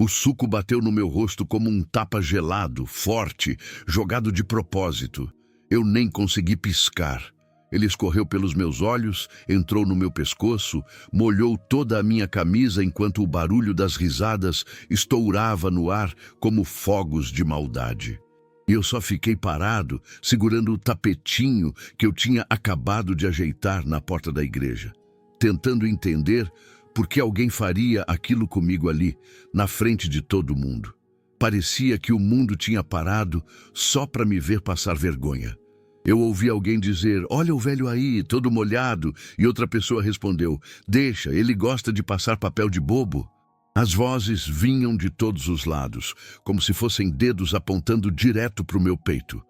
O suco bateu no meu rosto como um tapa gelado, forte, jogado de propósito. Eu nem consegui piscar. Ele escorreu pelos meus olhos, entrou no meu pescoço, molhou toda a minha camisa enquanto o barulho das risadas estourava no ar como fogos de maldade. E eu só fiquei parado, segurando o tapetinho que eu tinha acabado de ajeitar na porta da igreja, tentando entender por que alguém faria aquilo comigo ali, na frente de todo mundo. Parecia que o mundo tinha parado só para me ver passar vergonha. Eu ouvi alguém dizer, olha o velho aí, todo molhado, e outra pessoa respondeu, deixa, ele gosta de passar papel de bobo. As vozes vinham de todos os lados, como se fossem dedos apontando direto para o meu peito.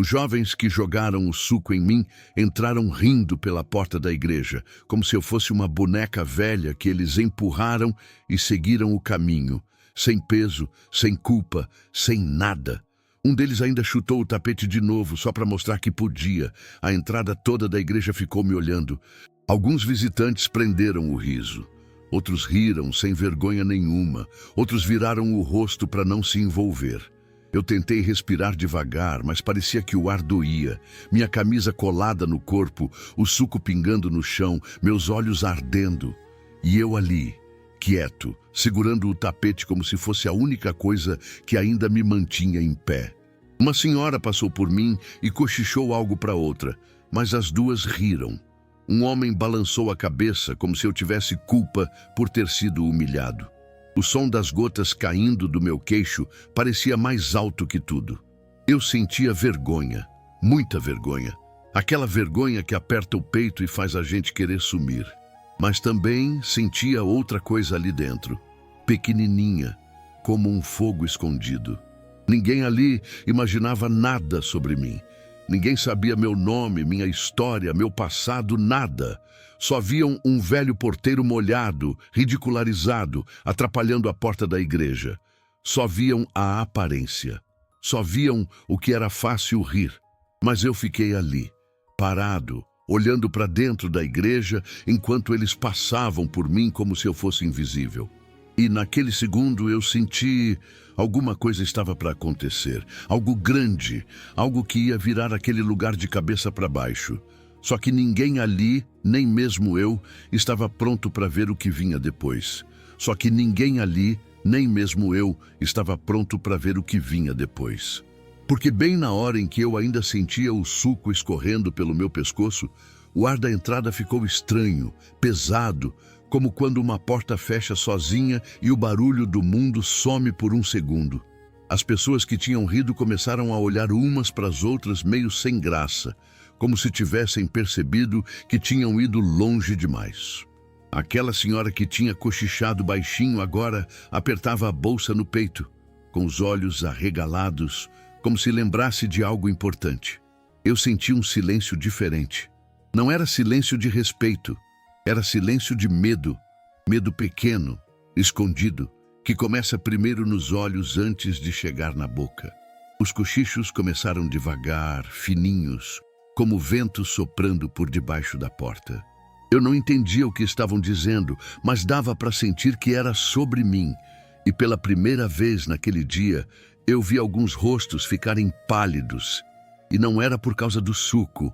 Os jovens que jogaram o suco em mim entraram rindo pela porta da igreja, como se eu fosse uma boneca velha que eles empurraram e seguiram o caminho, sem peso, sem culpa, sem nada. Um deles ainda chutou o tapete de novo, só para mostrar que podia. A entrada toda da igreja ficou me olhando. Alguns visitantes prenderam o riso. Outros riram sem vergonha nenhuma. Outros viraram o rosto para não se envolver. Eu tentei respirar devagar, mas parecia que o ar doía. Minha camisa colada no corpo, o suco pingando no chão, meus olhos ardendo. E eu ali, quieto, segurando o tapete como se fosse a única coisa que ainda me mantinha em pé. Uma senhora passou por mim e cochichou algo para outra, mas as duas riram. Um homem balançou a cabeça como se eu tivesse culpa por ter sido humilhado. O som das gotas caindo do meu queixo parecia mais alto que tudo. Eu sentia vergonha, muita vergonha. Aquela vergonha que aperta o peito e faz a gente querer sumir. Mas também sentia outra coisa ali dentro, pequenininha, como um fogo escondido. Ninguém ali imaginava nada sobre mim. Ninguém sabia meu nome, minha história, meu passado, nada. Só viam um velho porteiro molhado, ridicularizado, atrapalhando a porta da igreja. Só viam a aparência. Só viam o que era fácil rir. Mas eu fiquei ali, parado, olhando para dentro da igreja, enquanto eles passavam por mim como se eu fosse invisível. E naquele segundo eu senti alguma coisa estava para acontecer, algo grande, algo que ia virar aquele lugar de cabeça para baixo. Só que ninguém ali, nem mesmo eu, estava pronto para ver o que vinha depois. Só que ninguém ali, nem mesmo eu, estava pronto para ver o que vinha depois. Porque bem na hora em que eu ainda sentia o suco escorrendo pelo meu pescoço, o ar da entrada ficou estranho, pesado, como quando uma porta fecha sozinha e o barulho do mundo some por um segundo. As pessoas que tinham rido começaram a olhar umas para as outras meio sem graça, como se tivessem percebido que tinham ido longe demais. Aquela senhora que tinha cochichado baixinho agora apertava a bolsa no peito, com os olhos arregalados, como se lembrasse de algo importante. Eu senti um silêncio diferente. Não era silêncio de respeito, era silêncio de medo, medo pequeno, escondido, que começa primeiro nos olhos antes de chegar na boca. Os cochichos começaram devagar, fininhos, como vento soprando por debaixo da porta. Eu não entendia o que estavam dizendo, mas dava para sentir que era sobre mim. E pela primeira vez naquele dia, eu vi alguns rostos ficarem pálidos. E não era por causa do suco.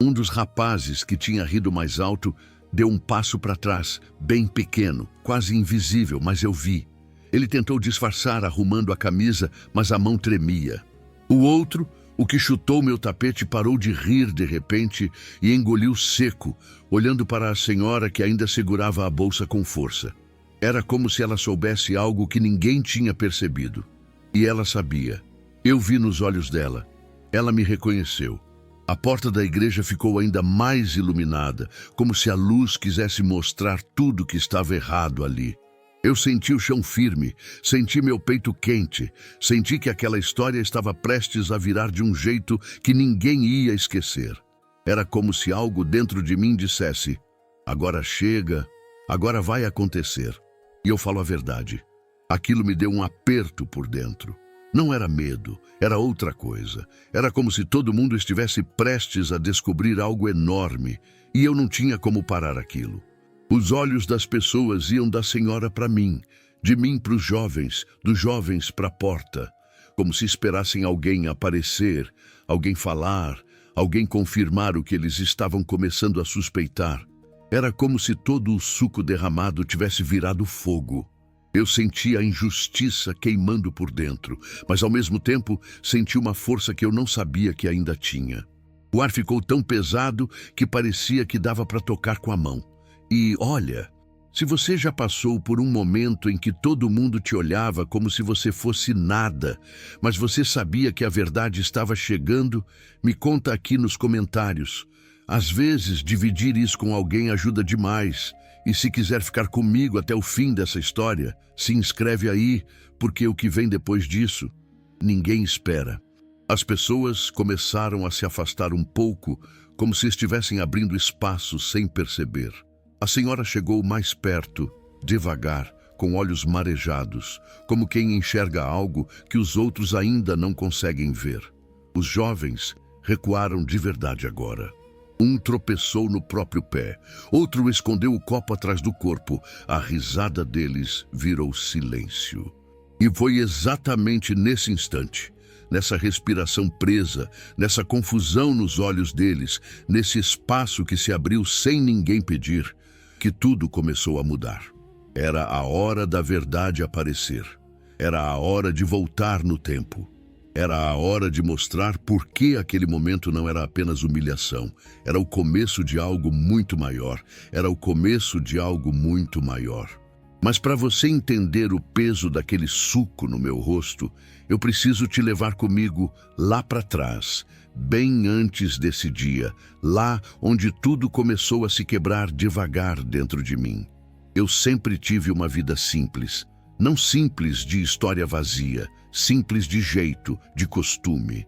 Um dos rapazes que tinha rido mais alto deu um passo para trás, bem pequeno, quase invisível, mas eu vi. Ele tentou disfarçar arrumando a camisa, mas a mão tremia. O outro, o que chutou meu tapete, parou de rir de repente e engoliu seco, olhando para a senhora que ainda segurava a bolsa com força. Era como se ela soubesse algo que ninguém tinha percebido. E ela sabia. Eu vi nos olhos dela. Ela me reconheceu. A porta da igreja ficou ainda mais iluminada, como se a luz quisesse mostrar tudo que estava errado ali. Eu senti o chão firme, senti meu peito quente, senti que aquela história estava prestes a virar de um jeito que ninguém ia esquecer. Era como se algo dentro de mim dissesse, agora chega, agora vai acontecer. E eu falo a verdade. Aquilo me deu um aperto por dentro. Não era medo, era outra coisa. Era como se todo mundo estivesse prestes a descobrir algo enorme, e eu não tinha como parar aquilo. Os olhos das pessoas iam da senhora para mim, De mim para os jovens, dos jovens para a porta, como se esperassem alguém aparecer, alguém falar, alguém confirmar o que eles estavam começando a suspeitar. Era como se todo o suco derramado tivesse virado fogo. Eu sentia a injustiça queimando por dentro, mas ao mesmo tempo senti uma força que eu não sabia que ainda tinha. O ar ficou tão pesado que parecia que dava para tocar com a mão. E olha, se você já passou por um momento em que todo mundo te olhava como se você fosse nada, mas você sabia que a verdade estava chegando, me conta aqui nos comentários. Às vezes, dividir isso com alguém ajuda demais. E se quiser ficar comigo até o fim dessa história, se inscreve aí, porque o que vem depois disso, ninguém espera. As pessoas começaram a se afastar um pouco, como se estivessem abrindo espaço sem perceber. A senhora chegou mais perto, devagar, com olhos marejados, como quem enxerga algo que os outros ainda não conseguem ver. Os jovens recuaram de verdade agora. Um tropeçou no próprio pé, outro escondeu o copo atrás do corpo. A risada deles virou silêncio. E foi exatamente nesse instante, nessa respiração presa, nessa confusão nos olhos deles, nesse espaço que se abriu sem ninguém pedir, que tudo começou a mudar. Era a hora da verdade aparecer. Era a hora de voltar no tempo. Era a hora de mostrar por que aquele momento não era apenas humilhação. Era o começo de algo muito maior. Era o começo de algo muito maior. Mas para você entender o peso daquele suco no meu rosto, eu preciso te levar comigo lá para trás, bem antes desse dia, lá onde tudo começou a se quebrar devagar dentro de mim. Eu sempre tive uma vida simples. Não simples de história vazia, simples de jeito, de costume.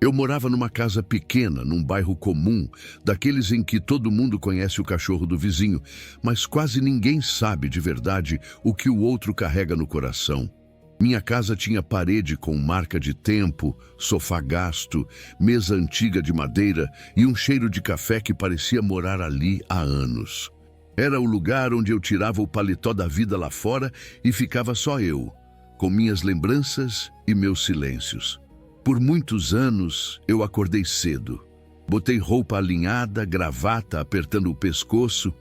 Eu morava numa casa pequena, num bairro comum, daqueles em que todo mundo conhece o cachorro do vizinho, mas quase ninguém sabe de verdade o que o outro carrega no coração. Minha casa tinha parede com marca de tempo, sofá gasto, mesa antiga de madeira e um cheiro de café que parecia morar ali há anos. Era o lugar onde eu tirava o paletó da vida lá fora e ficava só eu, com minhas lembranças e meus silêncios. Por muitos anos, eu acordei cedo. Botei roupa alinhada, gravata apertando o pescoço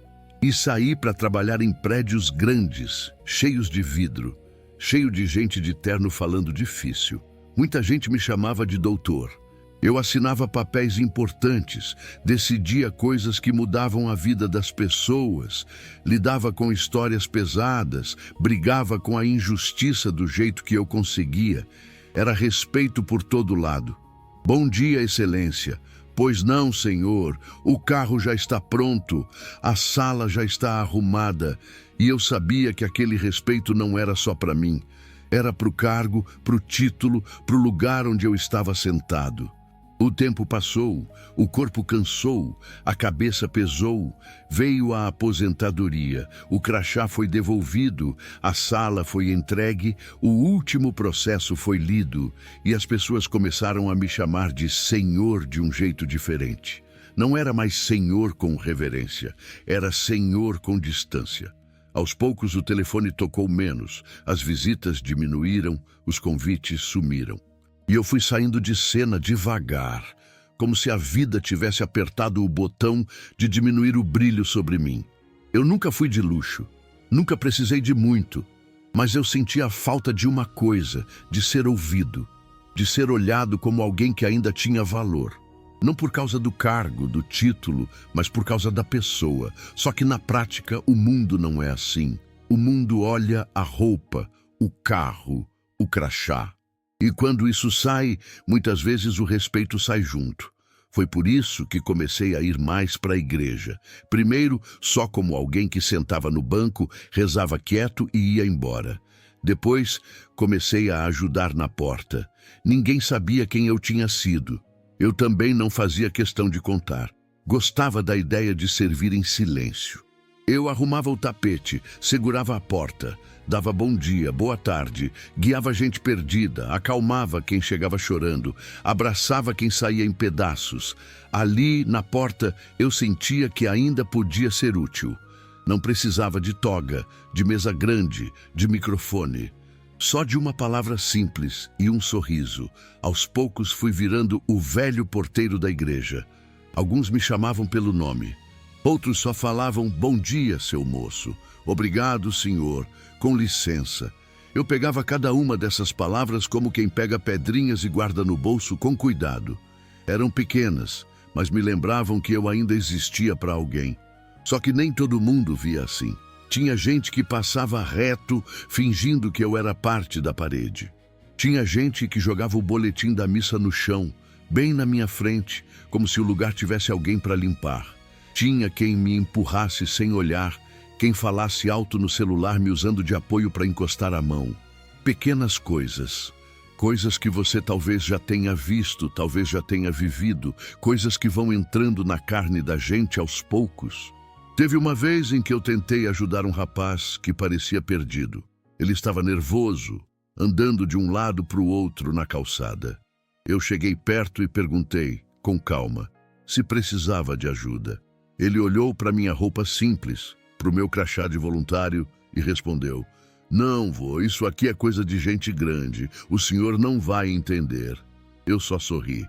e saí para trabalhar em prédios grandes, cheios de vidro, cheio de gente de terno falando difícil. Muita gente me chamava de doutor. Eu assinava papéis importantes, decidia coisas que mudavam a vida das pessoas, lidava com histórias pesadas, brigava com a injustiça do jeito que eu conseguia. Era respeito por todo lado. Bom dia, Excelência. Pois não, senhor, o carro já está pronto, a sala já está arrumada. E eu sabia que aquele respeito não era só para mim. Era para o cargo, para o título, para o lugar onde eu estava sentado. O tempo passou, o corpo cansou, a cabeça pesou, veio a aposentadoria, o crachá foi devolvido, a sala foi entregue, o último processo foi lido e as pessoas começaram a me chamar de senhor de um jeito diferente. Não era mais senhor com reverência, era senhor com distância. Aos poucos o telefone tocou menos, as visitas diminuíram, os convites sumiram. E eu fui saindo de cena devagar, como se a vida tivesse apertado o botão de diminuir o brilho sobre mim. Eu nunca fui de luxo, nunca precisei de muito, mas eu sentia a falta de uma coisa, de ser ouvido, de ser olhado como alguém que ainda tinha valor. Não por causa do cargo, do título, mas por causa da pessoa. Só que na prática o mundo não é assim. O mundo olha a roupa, o carro, o crachá. E quando isso sai, muitas vezes o respeito sai junto. Foi por isso que comecei a ir mais para a igreja. Primeiro, só como alguém que sentava no banco, rezava quieto e ia embora. Depois, comecei a ajudar na porta. Ninguém sabia quem eu tinha sido. Eu também não fazia questão de contar. Gostava da ideia de servir em silêncio. Eu arrumava o tapete, segurava a porta, dava bom dia, boa tarde, guiava gente perdida, acalmava quem chegava chorando, abraçava quem saía em pedaços. Ali, na porta, eu sentia que ainda podia ser útil. Não precisava de toga, de mesa grande, de microfone. Só de uma palavra simples e um sorriso. Aos poucos fui virando o velho porteiro da igreja. Alguns me chamavam pelo nome. Outros só falavam bom dia, seu moço. Obrigado, senhor. Com licença. Eu pegava cada uma dessas palavras como quem pega pedrinhas e guarda no bolso com cuidado. Eram pequenas, mas me lembravam que eu ainda existia para alguém. Só que nem todo mundo via assim. Tinha gente que passava reto, fingindo que eu era parte da parede. Tinha gente que jogava o boletim da missa no chão, bem na minha frente, como se o lugar tivesse alguém para limpar. Tinha quem me empurrasse sem olhar, quem falasse alto no celular me usando de apoio para encostar a mão. Pequenas coisas. Coisas que você talvez já tenha visto, talvez já tenha vivido, coisas que vão entrando na carne da gente aos poucos. Teve uma vez em que eu tentei ajudar um rapaz que parecia perdido. Ele estava nervoso, andando de um lado para o outro na calçada. Eu cheguei perto e perguntei, com calma, se precisava de ajuda. Ele olhou para minha roupa simples, para o meu crachá de voluntário e respondeu: "Não, vô, isso aqui é coisa de gente grande. O senhor não vai entender." Eu só sorri.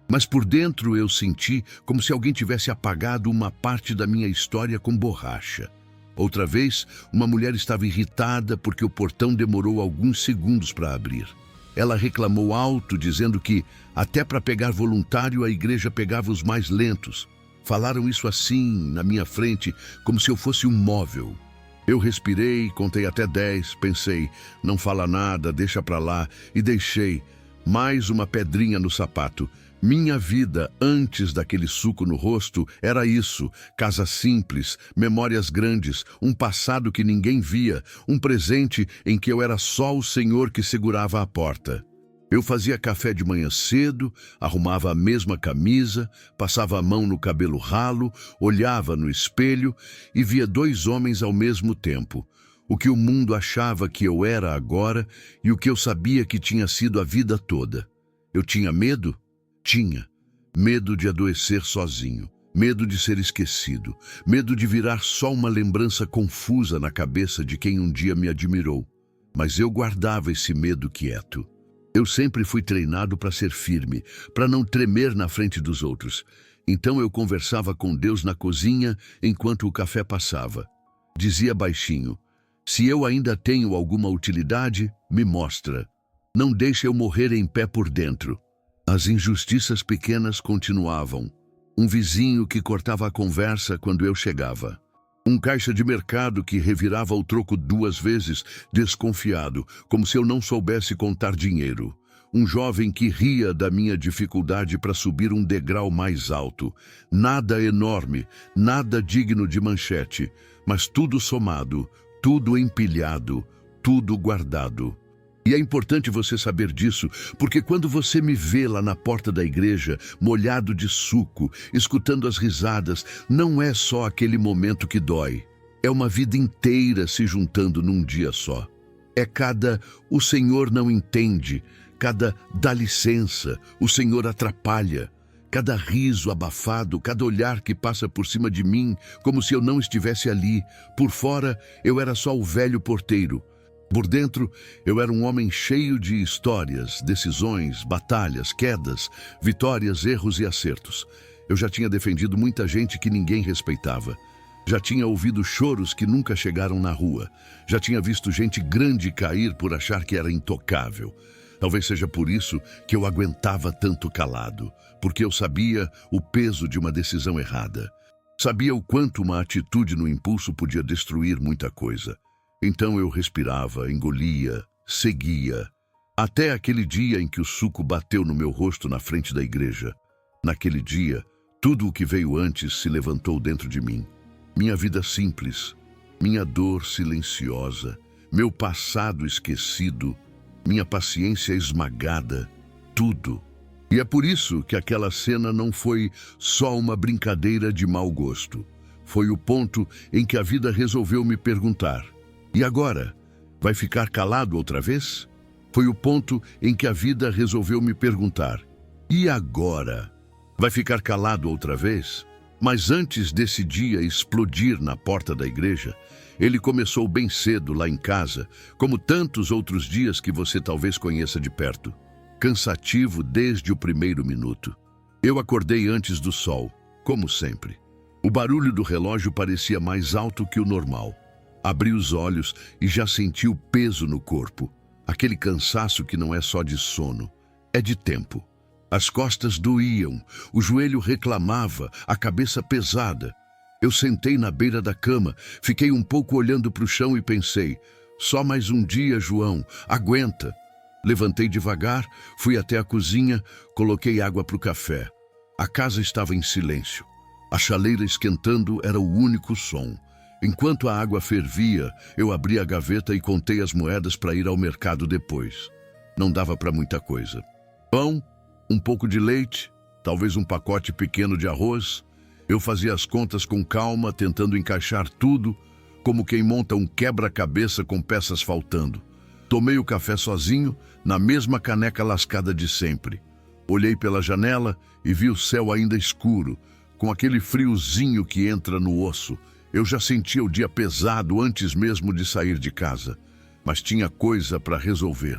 Mas por dentro eu senti como se alguém tivesse apagado uma parte da minha história com borracha. Outra vez, uma mulher estava irritada porque o portão demorou alguns segundos para abrir. Ela reclamou alto, dizendo que, até para pegar voluntário, a igreja pegava os mais lentos. Falaram isso assim, na minha frente, como se eu fosse um móvel. Eu respirei, contei até 10, pensei, não fala nada, deixa pra lá, e deixei. Mais uma pedrinha no sapato. Minha vida, antes daquele suco no rosto, era isso: casa simples, memórias grandes, um passado que ninguém via, um presente em que eu era só o Senhor que segurava a porta. Eu fazia café de manhã cedo, arrumava a mesma camisa, passava a mão no cabelo ralo, olhava no espelho e via 2 homens ao mesmo tempo. O que o mundo achava que eu era agora e o que eu sabia que tinha sido a vida toda. Eu tinha medo? Tinha. Medo de adoecer sozinho, medo de ser esquecido, medo de virar só uma lembrança confusa na cabeça de quem um dia me admirou. Mas eu guardava esse medo quieto. Eu sempre fui treinado para ser firme, para não tremer na frente dos outros. Então eu conversava com Deus na cozinha enquanto o café passava. Dizia baixinho: "Se eu ainda tenho alguma utilidade, me mostra. Não deixe eu morrer em pé por dentro." As injustiças pequenas continuavam. Um vizinho que cortava a conversa quando eu chegava. Um caixa de mercado que revirava o troco 2 vezes, desconfiado, como se eu não soubesse contar dinheiro. Um jovem que ria da minha dificuldade para subir um degrau mais alto. Nada enorme, nada digno de manchete, mas tudo somado, tudo empilhado, tudo guardado. E é importante você saber disso, porque quando você me vê lá na porta da igreja, molhado de suco, escutando as risadas, não é só aquele momento que dói. É uma vida inteira se juntando num dia só. É cada "o Senhor não entende", cada "dá licença", "o Senhor atrapalha", cada riso abafado, cada olhar que passa por cima de mim, como se eu não estivesse ali. Por fora, eu era só o velho porteiro. Por dentro, eu era um homem cheio de histórias, decisões, batalhas, quedas, vitórias, erros e acertos. Eu já tinha defendido muita gente que ninguém respeitava. Já tinha ouvido choros que nunca chegaram na rua. Já tinha visto gente grande cair por achar que era intocável. Talvez seja por isso que eu aguentava tanto calado, porque eu sabia o peso de uma decisão errada. Sabia o quanto uma atitude no impulso podia destruir muita coisa. Então eu respirava, engolia, seguia, até aquele dia em que o suco bateu no meu rosto na frente da igreja. Naquele dia, tudo o que veio antes se levantou dentro de mim. Minha vida simples, minha dor silenciosa, meu passado esquecido, minha paciência esmagada, tudo. E é por isso que aquela cena não foi só uma brincadeira de mau gosto. Foi o ponto em que a vida resolveu me perguntar: "E agora? Vai ficar calado outra vez?" Foi o ponto em que a vida resolveu me perguntar: "E agora? Vai ficar calado outra vez?" Mas antes desse dia explodir na porta da igreja, ele começou bem cedo lá em casa, como tantos outros dias que você talvez conheça de perto. Cansativo desde o primeiro minuto. Eu acordei antes do sol, como sempre. O barulho do relógio parecia mais alto que o normal. Abri os olhos e já senti o peso no corpo. Aquele cansaço que não é só de sono, é de tempo. As costas doíam, o joelho reclamava, a cabeça pesada. Eu sentei na beira da cama, fiquei um pouco olhando para o chão e pensei, só mais um dia, João, aguenta. Levantei devagar, fui até a cozinha, coloquei água para o café. A casa estava em silêncio. A chaleira esquentando era o único som. Enquanto a água fervia, eu abri a gaveta e contei as moedas para ir ao mercado depois. Não dava para muita coisa. Pão, um pouco de leite, talvez um pacote pequeno de arroz. Eu fazia as contas com calma, tentando encaixar tudo, como quem monta um quebra-cabeça com peças faltando. Tomei o café sozinho, na mesma caneca lascada de sempre. Olhei pela janela e vi o céu ainda escuro, com aquele friozinho que entra no osso. Eu já sentia o dia pesado antes mesmo de sair de casa, mas tinha coisa para resolver.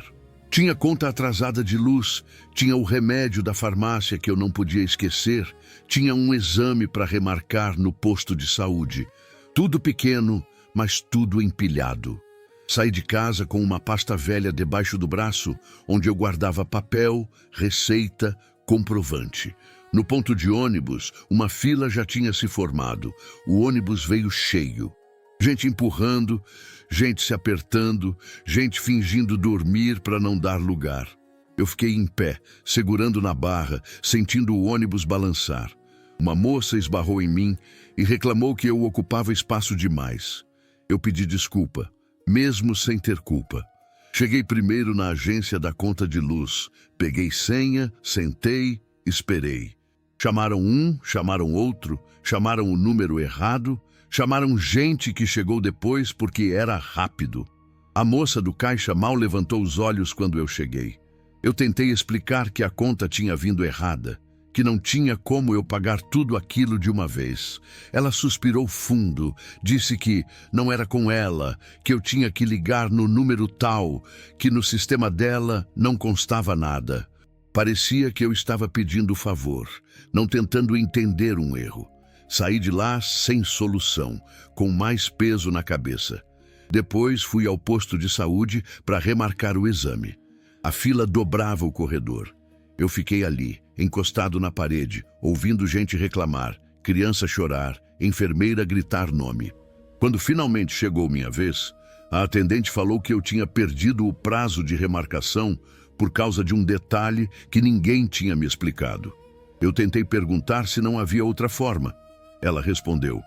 Tinha conta atrasada de luz, tinha o remédio da farmácia que eu não podia esquecer, tinha um exame para remarcar no posto de saúde. Tudo pequeno, mas tudo empilhado. Saí de casa com uma pasta velha debaixo do braço, onde eu guardava papel, receita, comprovante. No ponto de ônibus, uma fila já tinha se formado. O ônibus veio cheio. Gente empurrando, gente se apertando, gente fingindo dormir para não dar lugar. Eu fiquei em pé, segurando na barra, sentindo o ônibus balançar. Uma moça esbarrou em mim e reclamou que eu ocupava espaço demais. Eu pedi desculpa, mesmo sem ter culpa. Cheguei primeiro na agência da conta de luz. Peguei senha, sentei, esperei. Chamaram um, chamaram outro, chamaram o número errado, chamaram gente que chegou depois porque era rápido. A moça do caixa mal levantou os olhos quando eu cheguei. Eu tentei explicar que a conta tinha vindo errada, que não tinha como eu pagar tudo aquilo de uma vez. Ela suspirou fundo, disse que não era com ela, que eu tinha que ligar no número tal, que no sistema dela não constava nada. Parecia que eu estava pedindo favor, não tentando entender um erro. Saí de lá sem solução, com mais peso na cabeça. Depois fui ao posto de saúde para remarcar o exame. A fila dobrava o corredor. Eu fiquei ali, encostado na parede, ouvindo gente reclamar, criança chorar, enfermeira gritar nome. Quando finalmente chegou minha vez, a atendente falou que eu tinha perdido o prazo de remarcação por causa de um detalhe que ninguém tinha me explicado. Eu tentei perguntar se não havia outra forma. Ela respondeu: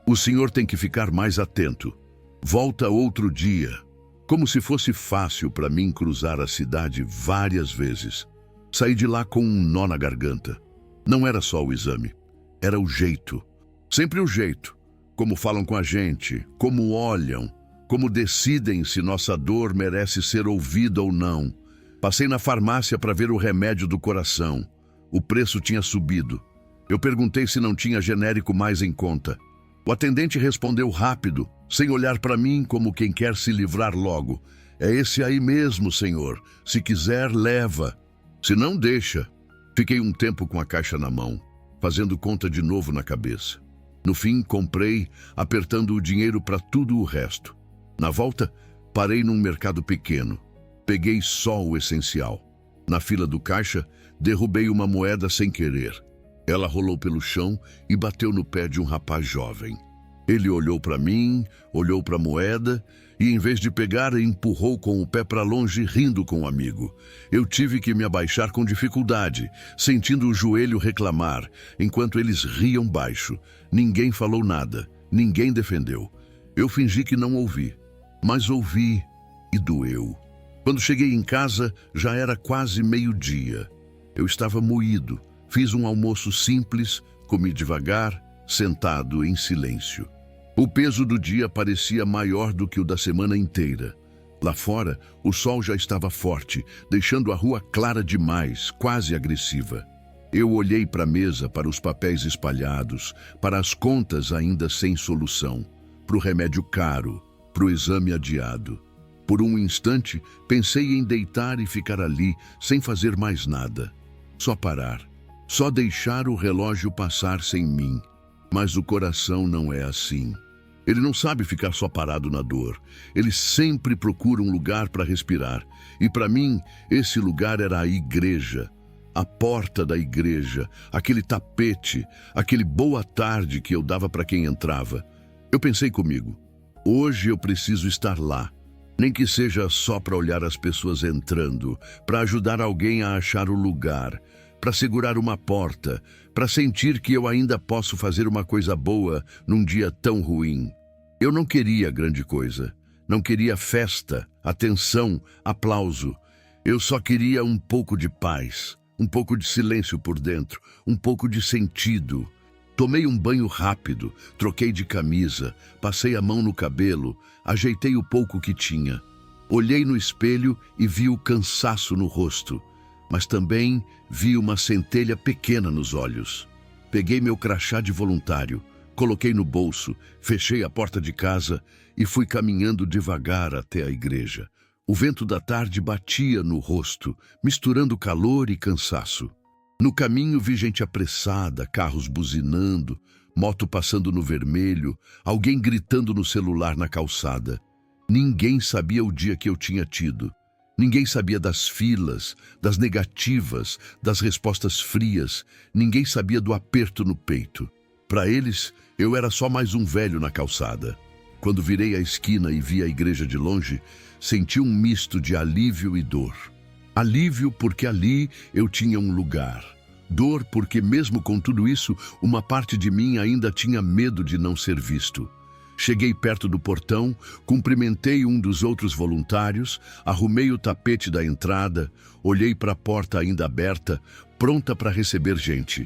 "O senhor tem que ficar mais atento. Volta outro dia." Como se fosse fácil para mim cruzar a cidade várias vezes. Saí de lá com um nó na garganta. Não era só o exame, era o jeito. Sempre o jeito. Como falam com a gente, como olham, como decidem se nossa dor merece ser ouvida ou não. Passei na farmácia para ver o remédio do coração. O preço tinha subido. Eu perguntei se não tinha genérico mais em conta. O atendente respondeu rápido, sem olhar para mim como quem quer se livrar logo. "É esse aí mesmo, senhor. Se quiser, leva. Se não, deixa." Fiquei um tempo com a caixa na mão, fazendo conta de novo na cabeça. No fim, comprei, apertando o dinheiro para tudo o resto. Na volta, parei num mercado pequeno. Peguei só o essencial. Na fila do caixa, derrubei uma moeda sem querer. Ela rolou pelo chão e bateu no pé de um rapaz jovem. Ele olhou para mim, olhou para a moeda e, em vez de pegar, empurrou com o pé para longe, rindo com o amigo. Eu tive que me abaixar com dificuldade, sentindo o joelho reclamar, enquanto eles riam baixo. Ninguém falou nada, ninguém defendeu. Eu fingi que não ouvi, mas ouvi e doeu. Quando cheguei em casa, já era quase meio-dia. Eu estava moído. Fiz um almoço simples, comi devagar, sentado em silêncio. O peso do dia parecia maior do que o da semana inteira. Lá fora, o sol já estava forte, deixando a rua clara demais, quase agressiva. Eu olhei para a mesa, para os papéis espalhados, para as contas ainda sem solução, para o remédio caro, para o exame adiado. Por um instante, pensei em deitar e ficar ali, sem fazer mais nada. Só parar. Só deixar o relógio passar sem mim. Mas o coração não é assim. Ele não sabe ficar só parado na dor. Ele sempre procura um lugar para respirar. E para mim, esse lugar era a igreja. A porta da igreja, aquele tapete, aquele boa tarde que eu dava para quem entrava. Eu pensei comigo, hoje eu preciso estar lá. Nem que seja só para olhar as pessoas entrando, para ajudar alguém a achar o lugar, para segurar uma porta, para sentir que eu ainda posso fazer uma coisa boa num dia tão ruim. Eu não queria grande coisa, não queria festa, atenção, aplauso. Eu só queria um pouco de paz, um pouco de silêncio por dentro, um pouco de sentido. Tomei um banho rápido, troquei de camisa, passei a mão no cabelo, ajeitei o pouco que tinha. Olhei no espelho e vi o cansaço no rosto, mas também vi uma centelha pequena nos olhos. Peguei meu crachá de voluntário, coloquei no bolso, fechei a porta de casa e fui caminhando devagar até a igreja. O vento da tarde batia no rosto, misturando calor e cansaço. No caminho vi gente apressada, carros buzinando, moto passando no vermelho, alguém gritando no celular na calçada. Ninguém sabia o dia que eu tinha tido. Ninguém sabia das filas, das negativas, das respostas frias. Ninguém sabia do aperto no peito. Para eles, eu era só mais um velho na calçada. Quando virei a esquina e vi a igreja de longe, senti um misto de alívio e dor. Alívio porque ali eu tinha um lugar. Dor porque mesmo com tudo isso, uma parte de mim ainda tinha medo de não ser visto. Cheguei perto do portão, cumprimentei um dos outros voluntários, arrumei o tapete da entrada, olhei para a porta ainda aberta, pronta para receber gente.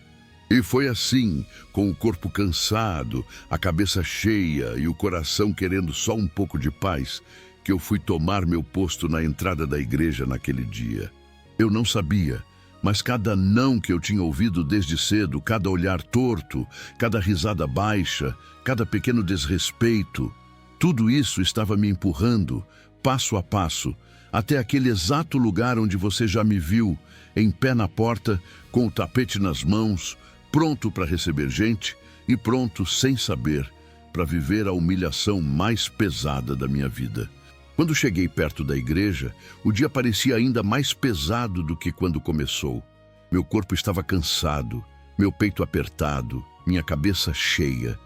E foi assim, com o corpo cansado, a cabeça cheia e o coração querendo só um pouco de paz, que eu fui tomar meu posto na entrada da igreja naquele dia. Eu não sabia, mas cada não que eu tinha ouvido desde cedo, cada olhar torto, cada risada baixa, cada pequeno desrespeito, tudo isso estava me empurrando, passo a passo, até aquele exato lugar onde você já me viu, em pé na porta, com o tapete nas mãos, pronto para receber gente e pronto, sem saber, para viver a humilhação mais pesada da minha vida. Quando cheguei perto da igreja, o dia parecia ainda mais pesado do que quando começou. Meu corpo estava cansado, meu peito apertado, minha cabeça cheia.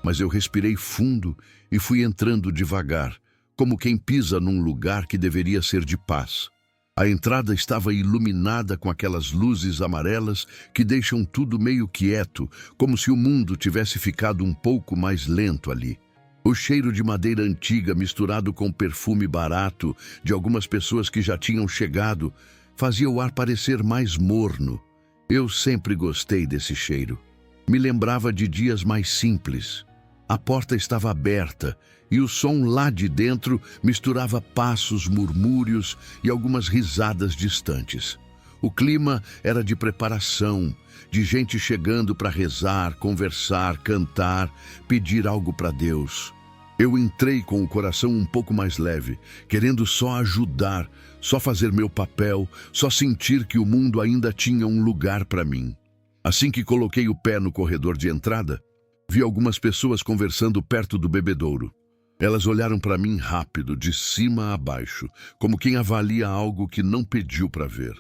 Mas eu respirei fundo e fui entrando devagar, como quem pisa num lugar que deveria ser de paz. A entrada estava iluminada com aquelas luzes amarelas que deixam tudo meio quieto, como se o mundo tivesse ficado um pouco mais lento ali. O cheiro de madeira antiga misturado com perfume barato de algumas pessoas que já tinham chegado fazia o ar parecer mais morno. Eu sempre gostei desse cheiro. Me lembrava de dias mais simples. A porta estava aberta e o som lá de dentro misturava passos, murmúrios e algumas risadas distantes. O clima era de preparação, de gente chegando para rezar, conversar, cantar, pedir algo para Deus. Eu entrei com o coração um pouco mais leve, querendo só ajudar, só fazer meu papel, só sentir que o mundo ainda tinha um lugar para mim. Assim que coloquei o pé no corredor de entrada, vi algumas pessoas conversando perto do bebedouro. Elas olharam para mim rápido, de cima a baixo, como quem avalia algo que não pediu para ver.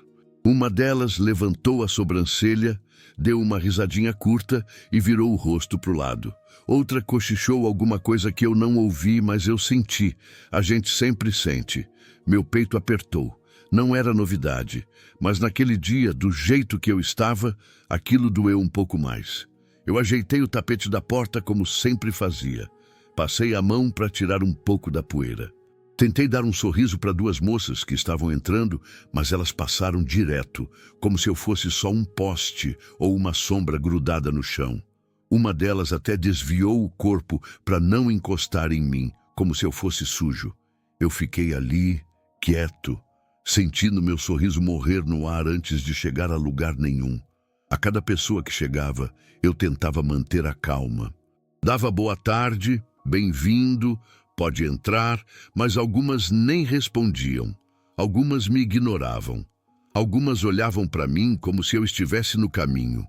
Uma delas levantou a sobrancelha, deu uma risadinha curta e virou o rosto para o lado. Outra cochichou alguma coisa que eu não ouvi, mas eu senti. A gente sempre sente. Meu peito apertou. Não era novidade, mas naquele dia, do jeito que eu estava, aquilo doeu um pouco mais. Eu ajeitei o tapete da porta como sempre fazia. Passei a mão para tirar um pouco da poeira. Tentei dar um sorriso para duas moças que estavam entrando, mas elas passaram direto, como se eu fosse só um poste ou uma sombra grudada no chão. Uma delas até desviou o corpo para não encostar em mim, como se eu fosse sujo. Eu fiquei ali, quieto, sentindo meu sorriso morrer no ar antes de chegar a lugar nenhum. A cada pessoa que chegava, eu tentava manter a calma. Dava boa tarde, bem-vindo, pode entrar, mas algumas nem respondiam. Algumas me ignoravam. Algumas olhavam para mim como se eu estivesse no caminho.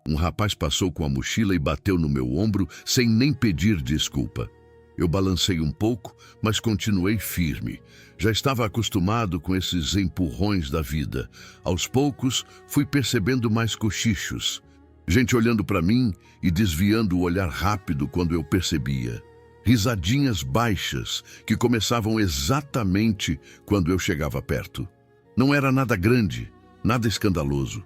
Um rapaz passou com a mochila e bateu no meu ombro sem nem pedir desculpa. Eu balancei um pouco, mas continuei firme. Já estava acostumado com esses empurrões da vida. Aos poucos, fui percebendo mais cochichos. Gente olhando para mim e desviando o olhar rápido quando eu percebia. Risadinhas baixas que começavam exatamente quando eu chegava perto. Não era nada grande, nada escandaloso,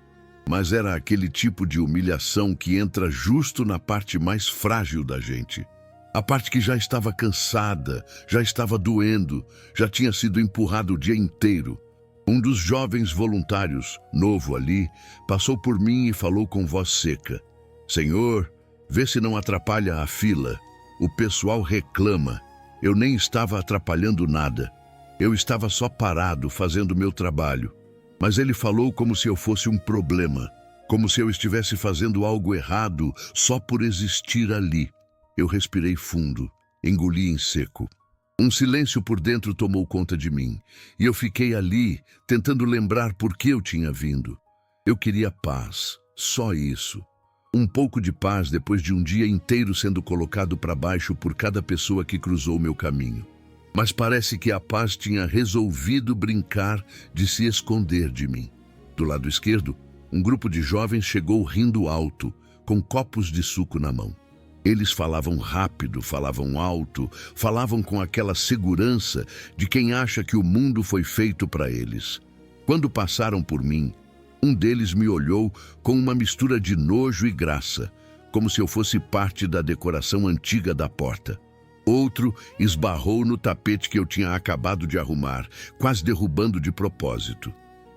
mas era aquele tipo de humilhação que entra justo na parte mais frágil da gente. A parte que já estava cansada, já estava doendo, já tinha sido empurrado o dia inteiro. Um dos jovens voluntários, novo ali, passou por mim e falou com voz seca. Senhor, vê se não atrapalha a fila. O pessoal reclama. Eu nem estava atrapalhando nada. Eu estava só parado, fazendo meu trabalho. Mas ele falou como se eu fosse um problema, como se eu estivesse fazendo algo errado só por existir ali. Eu respirei fundo, engoli em seco. Um silêncio por dentro tomou conta de mim, e eu fiquei ali, tentando lembrar por que eu tinha vindo. Eu queria paz, só isso. Um pouco de paz depois de um dia inteiro sendo colocado para baixo por cada pessoa que cruzou meu caminho. Mas parece que a paz tinha resolvido brincar de se esconder de mim. Do lado esquerdo, um grupo de jovens chegou rindo alto, com copos de suco na mão. Eles falavam rápido, falavam alto, falavam com aquela segurança de quem acha que o mundo foi feito para eles. Quando passaram por mim, um deles me olhou com uma mistura de nojo e graça, como se eu fosse parte da decoração antiga da porta. Outro esbarrou no tapete que eu tinha acabado de arrumar, quase derrubando de propósito.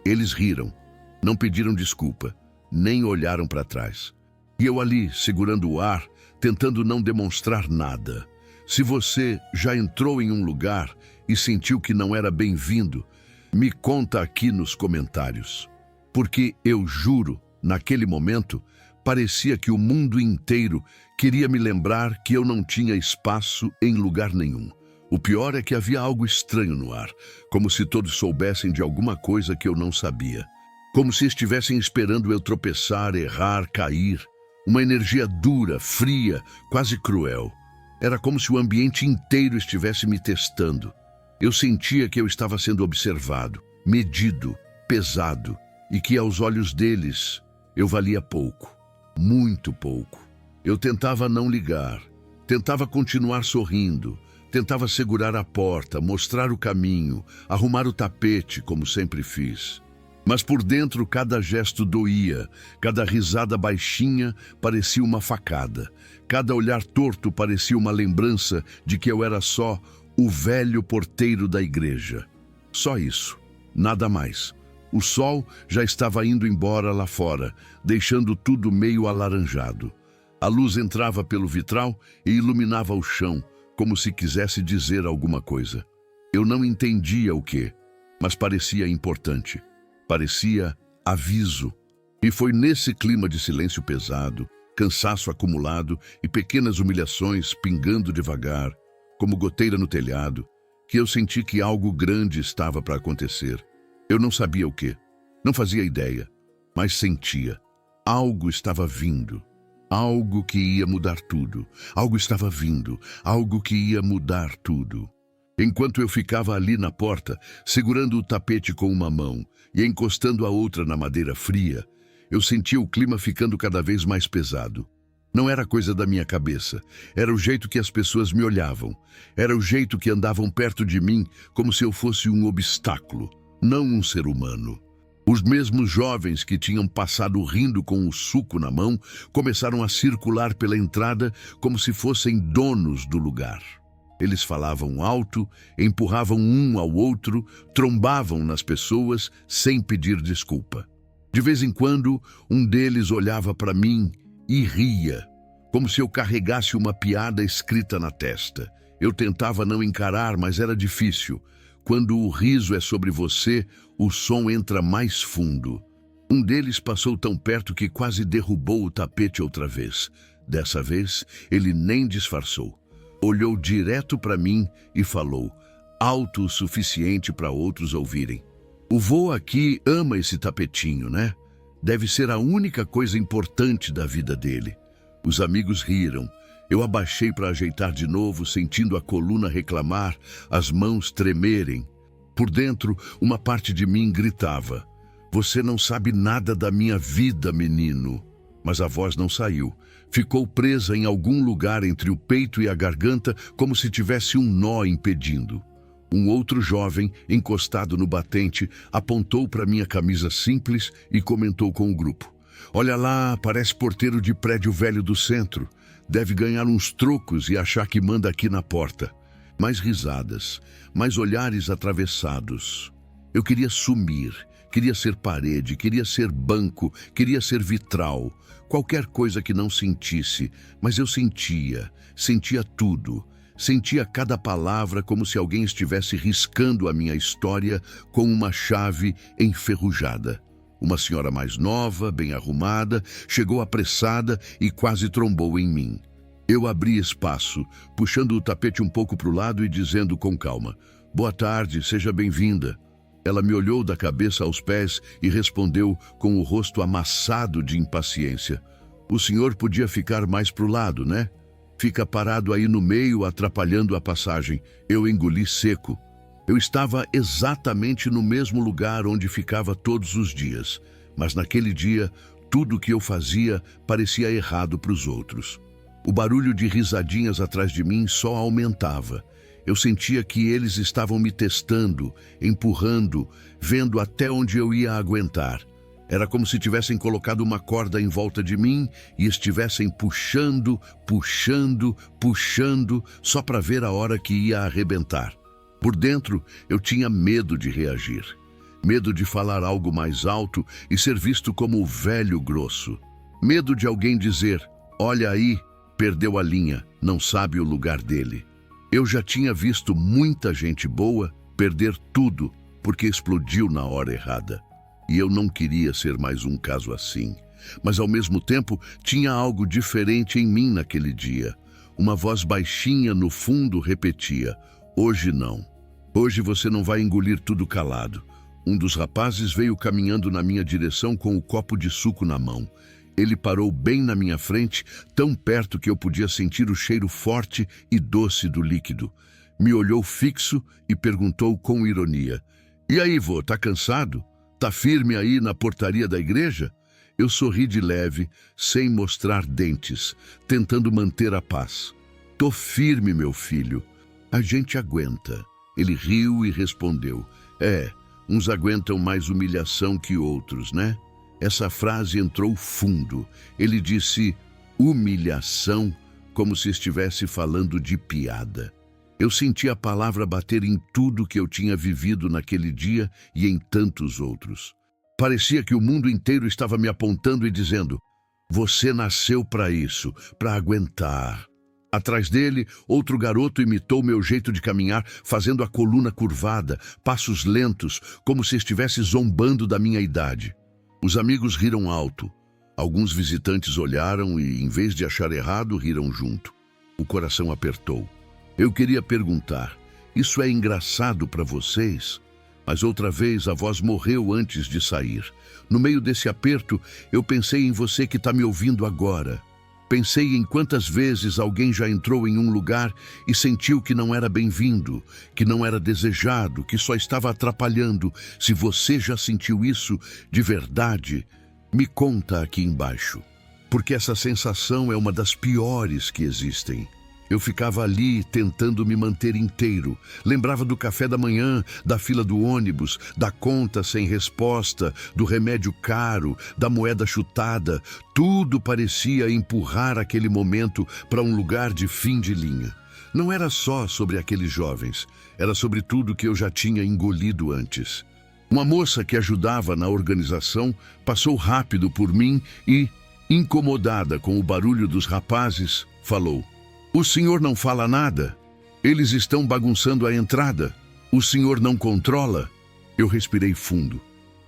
Eles riram, não pediram desculpa, nem olharam para trás. E eu ali, segurando o ar, tentando não demonstrar nada. Se você já entrou em um lugar e sentiu que não era bem-vindo, me conta aqui nos comentários. Porque eu juro, naquele momento, parecia que o mundo inteiro queria me lembrar que eu não tinha espaço em lugar nenhum. O pior é que havia algo estranho no ar, como se todos soubessem de alguma coisa que eu não sabia. Como se estivessem esperando eu tropeçar, errar, cair. Uma energia dura, fria, quase cruel. Era como se o ambiente inteiro estivesse me testando. Eu sentia que eu estava sendo observado, medido, pesado, e que aos olhos deles eu valia pouco, muito pouco. Eu tentava não ligar, tentava continuar sorrindo, tentava segurar a porta, mostrar o caminho, arrumar o tapete, como sempre fiz. Mas por dentro cada gesto doía, cada risada baixinha parecia uma facada, cada olhar torto parecia uma lembrança de que eu era só o velho porteiro da igreja. Só isso, nada mais. O sol já estava indo embora lá fora, deixando tudo meio alaranjado. A luz entrava pelo vitral e iluminava o chão, como se quisesse dizer alguma coisa. Eu não entendia o quê, mas parecia importante. Parecia aviso. E foi nesse clima de silêncio pesado, cansaço acumulado e pequenas humilhações pingando devagar, como goteira no telhado, que eu senti que algo grande estava para acontecer. Eu não sabia o quê, não fazia ideia, mas sentia. Algo estava vindo, algo que ia mudar tudo. Algo estava vindo, algo que ia mudar tudo. Enquanto eu ficava ali na porta, segurando o tapete com uma mão e encostando a outra na madeira fria, eu sentia o clima ficando cada vez mais pesado. Não era coisa da minha cabeça, era o jeito que as pessoas me olhavam, era o jeito que andavam perto de mim como se eu fosse um obstáculo, não um ser humano. Os mesmos jovens que tinham passado rindo com o suco na mão começaram a circular pela entrada como se fossem donos do lugar. Eles falavam alto, empurravam um ao outro, trombavam nas pessoas sem pedir desculpa. De vez em quando, um deles olhava para mim e ria, como se eu carregasse uma piada escrita na testa. Eu tentava não encarar, mas era difícil. Quando o riso é sobre você, o som entra mais fundo. Um deles passou tão perto que quase derrubou o tapete outra vez. Dessa vez, ele nem disfarçou. Olhou direto para mim e falou, alto o suficiente para outros ouvirem. O vô aqui ama esse tapetinho, né? Deve ser a única coisa importante da vida dele. Os amigos riram. Eu abaixei para ajeitar de novo, sentindo a coluna reclamar, as mãos tremerem. Por dentro, uma parte de mim gritava, você não sabe nada da minha vida, menino. Mas a voz não saiu. Ficou presa em algum lugar entre o peito e a garganta, como se tivesse um nó impedindo. Um outro jovem, encostado no batente, apontou para minha camisa simples e comentou com o grupo. Olha lá, parece porteiro de prédio velho do centro. Deve ganhar uns trocos e achar que manda aqui na porta. Mais risadas, mais olhares atravessados. Eu queria sumir, queria ser parede, queria ser banco, queria ser vitral. Qualquer coisa que não sentisse, mas eu sentia tudo. Sentia cada palavra como se alguém estivesse riscando a minha história com uma chave enferrujada. Uma senhora mais nova, bem arrumada, chegou apressada e quase trombou em mim. Eu abri espaço, puxando o tapete um pouco para o lado e dizendo com calma, boa tarde, seja bem-vinda. Ela me olhou da cabeça aos pés e respondeu com o rosto amassado de impaciência. O senhor podia ficar mais para o lado, né? Fica parado aí no meio, atrapalhando a passagem. Eu engoli seco. Eu estava exatamente no mesmo lugar onde ficava todos os dias, mas naquele dia, tudo o que eu fazia parecia errado para os outros. O barulho de risadinhas atrás de mim só aumentava. Eu sentia que eles estavam me testando, empurrando, vendo até onde eu ia aguentar. Era como se tivessem colocado uma corda em volta de mim e estivessem puxando, só para ver a hora que ia arrebentar. Por dentro, eu tinha medo de reagir. Medo de falar algo mais alto e ser visto como o velho grosso. Medo de alguém dizer, olha aí, perdeu a linha, não sabe o lugar dele. Eu já tinha visto muita gente boa perder tudo porque explodiu na hora errada. E eu não queria ser mais um caso assim. Mas ao mesmo tempo, tinha algo diferente em mim naquele dia. Uma voz baixinha no fundo repetia, hoje não. Hoje você não vai engolir tudo calado. Um dos rapazes veio caminhando na minha direção com o copo de suco na mão. Ele parou bem na minha frente, tão perto que eu podia sentir o cheiro forte e doce do líquido. Me olhou fixo e perguntou com ironia, e aí, vô, tá cansado? Tá firme aí na portaria da igreja? Eu sorri de leve, sem mostrar dentes, tentando manter a paz. Tô firme, meu filho. A gente aguenta. Ele riu e respondeu, uns aguentam mais humilhação que outros, né? Essa frase entrou fundo. Ele disse, humilhação, como se estivesse falando de piada. Eu senti a palavra bater em tudo que eu tinha vivido naquele dia e em tantos outros. Parecia que o mundo inteiro estava me apontando e dizendo, você nasceu para isso, para aguentar. Atrás dele, outro garoto imitou meu jeito de caminhar, fazendo a coluna curvada, passos lentos, como se estivesse zombando da minha idade. Os amigos riram alto. Alguns visitantes olharam e, em vez de achar errado, riram junto. O coração apertou. Eu queria perguntar, isso é engraçado para vocês? Mas outra vez a voz morreu antes de sair. No meio desse aperto, eu pensei em você que está me ouvindo agora. Pensei em quantas vezes alguém já entrou em um lugar e sentiu que não era bem-vindo, que não era desejado, que só estava atrapalhando. Se você já sentiu isso de verdade, me conta aqui embaixo. Porque essa sensação é uma das piores que existem. Eu ficava ali tentando me manter inteiro. Lembrava do café da manhã, da fila do ônibus, da conta sem resposta, do remédio caro, da moeda chutada. Tudo parecia empurrar aquele momento para um lugar de fim de linha. Não era só sobre aqueles jovens, era sobre tudo que eu já tinha engolido antes. Uma moça que ajudava na organização passou rápido por mim e, incomodada com o barulho dos rapazes, falou: o senhor não fala nada? Eles estão bagunçando a entrada. O senhor não controla? Eu respirei fundo.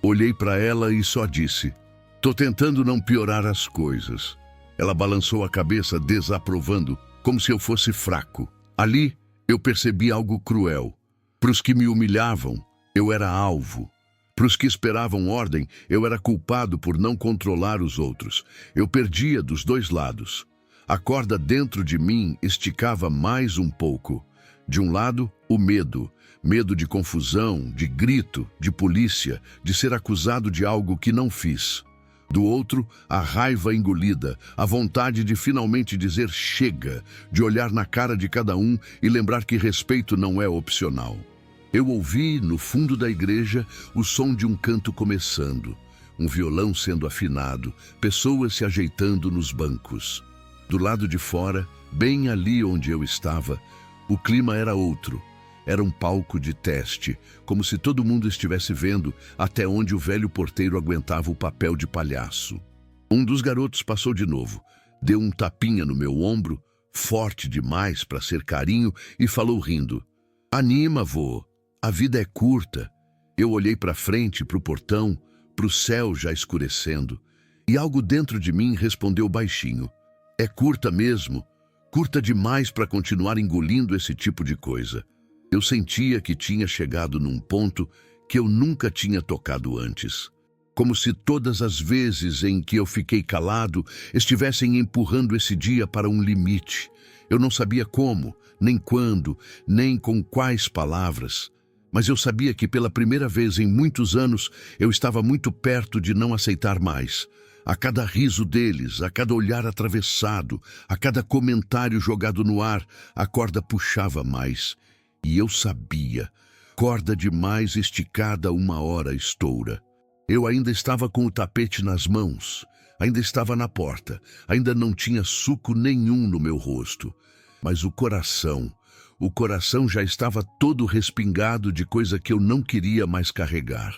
Olhei para ela e só disse: "Tô tentando não piorar as coisas." Ela balançou a cabeça, desaprovando, como se eu fosse fraco. Ali, eu percebi algo cruel. Para os que me humilhavam, eu era alvo. Para os que esperavam ordem, eu era culpado por não controlar os outros. Eu perdia dos dois lados. A corda dentro de mim esticava mais um pouco. De um lado, o medo. Medo de confusão, de grito, de polícia, de ser acusado de algo que não fiz. Do outro, a raiva engolida, a vontade de finalmente dizer chega, de olhar na cara de cada um e lembrar que respeito não é opcional. Eu ouvi, no fundo da igreja, o som de um canto começando, um violão sendo afinado, pessoas se ajeitando nos bancos. Do lado de fora, bem ali onde eu estava, o clima era outro. Era um palco de teste, como se todo mundo estivesse vendo até onde o velho porteiro aguentava o papel de palhaço. Um dos garotos passou de novo, deu um tapinha no meu ombro, forte demais para ser carinho, e falou rindo: "Anima, vô, a vida é curta." Eu olhei para frente, para o portão, para o céu já escurecendo, e algo dentro de mim respondeu baixinho: "É curta mesmo, curta demais para continuar engolindo esse tipo de coisa." Eu sentia que tinha chegado num ponto que eu nunca tinha tocado antes. Como se todas as vezes em que eu fiquei calado estivessem empurrando esse dia para um limite. Eu não sabia como, nem quando, nem com quais palavras. Mas eu sabia que pela primeira vez em muitos anos eu estava muito perto de não aceitar mais. A cada riso deles, a cada olhar atravessado, a cada comentário jogado no ar, a corda puxava mais. E eu sabia, corda demais esticada, uma hora estoura. Eu ainda estava com o tapete nas mãos, ainda estava na porta, ainda não tinha suco nenhum no meu rosto. Mas o coração já estava todo respingado de coisa que eu não queria mais carregar.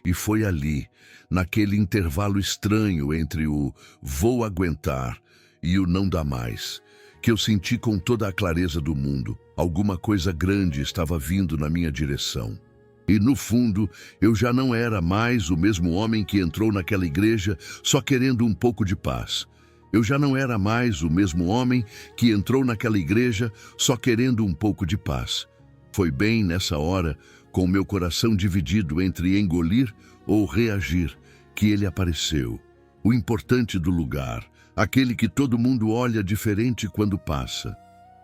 E foi ali, naquele intervalo estranho entre o "vou aguentar" e o "não dá mais", que eu senti com toda a clareza do mundo: alguma coisa grande estava vindo na minha direção. E no fundo, eu já não era mais o mesmo homem que entrou naquela igreja só querendo um pouco de paz. Eu já não era mais o mesmo homem que entrou naquela igreja só querendo um pouco de paz. Foi bem nessa hora, com meu coração dividido entre engolir ou reagir, que ele apareceu. O importante do lugar, aquele que todo mundo olha diferente quando passa.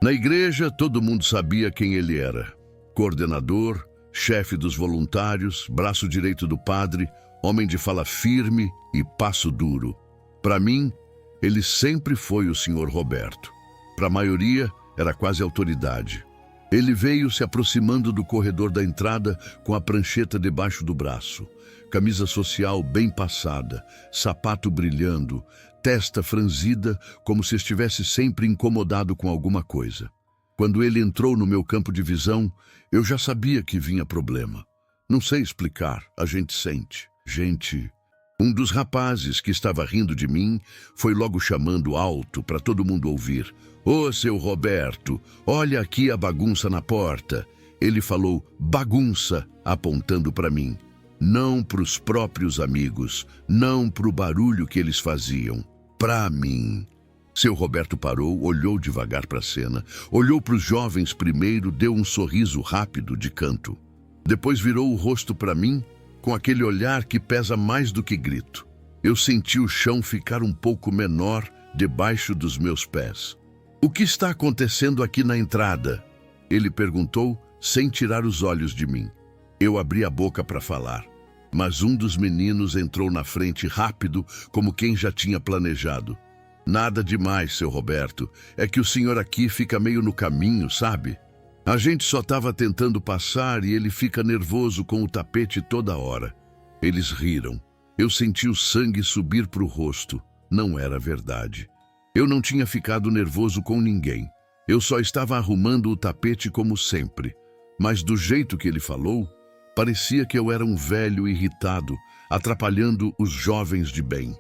Na igreja, todo mundo sabia quem ele era: coordenador, chefe dos voluntários, braço direito do padre, homem de fala firme e passo duro. Para mim, ele sempre foi o Sr. Roberto. Para a maioria, era quase autoridade. Ele veio se aproximando do corredor da entrada com a prancheta debaixo do braço, camisa social bem passada, sapato brilhando, testa franzida, como se estivesse sempre incomodado com alguma coisa. Quando ele entrou no meu campo de visão, eu já sabia que vinha problema. Não sei explicar, a gente sente. Um dos rapazes que estava rindo de mim foi logo chamando alto para todo mundo ouvir: "Ô, seu Roberto, olha aqui a bagunça na porta." Ele falou bagunça, apontando para mim. Não para os próprios amigos, não para o barulho que eles faziam. Para mim. Seu Roberto parou, olhou devagar para a cena, olhou para os jovens primeiro, deu um sorriso rápido de canto. Depois virou o rosto para mim, com aquele olhar que pesa mais do que grito. Eu senti o chão ficar um pouco menor debaixo dos meus pés. "O que está acontecendo aqui na entrada?" Ele perguntou, sem tirar os olhos de mim. Eu abri a boca para falar, mas um dos meninos entrou na frente rápido, como quem já tinha planejado. "Nada demais, seu Roberto. É que o senhor aqui fica meio no caminho, sabe? A gente só estava tentando passar e ele fica nervoso com o tapete toda hora." Eles riram. Eu senti o sangue subir para o rosto. Não era verdade. Eu não tinha ficado nervoso com ninguém. Eu só estava arrumando o tapete como sempre. Mas do jeito que ele falou, parecia que eu era um velho irritado, atrapalhando os jovens de bem.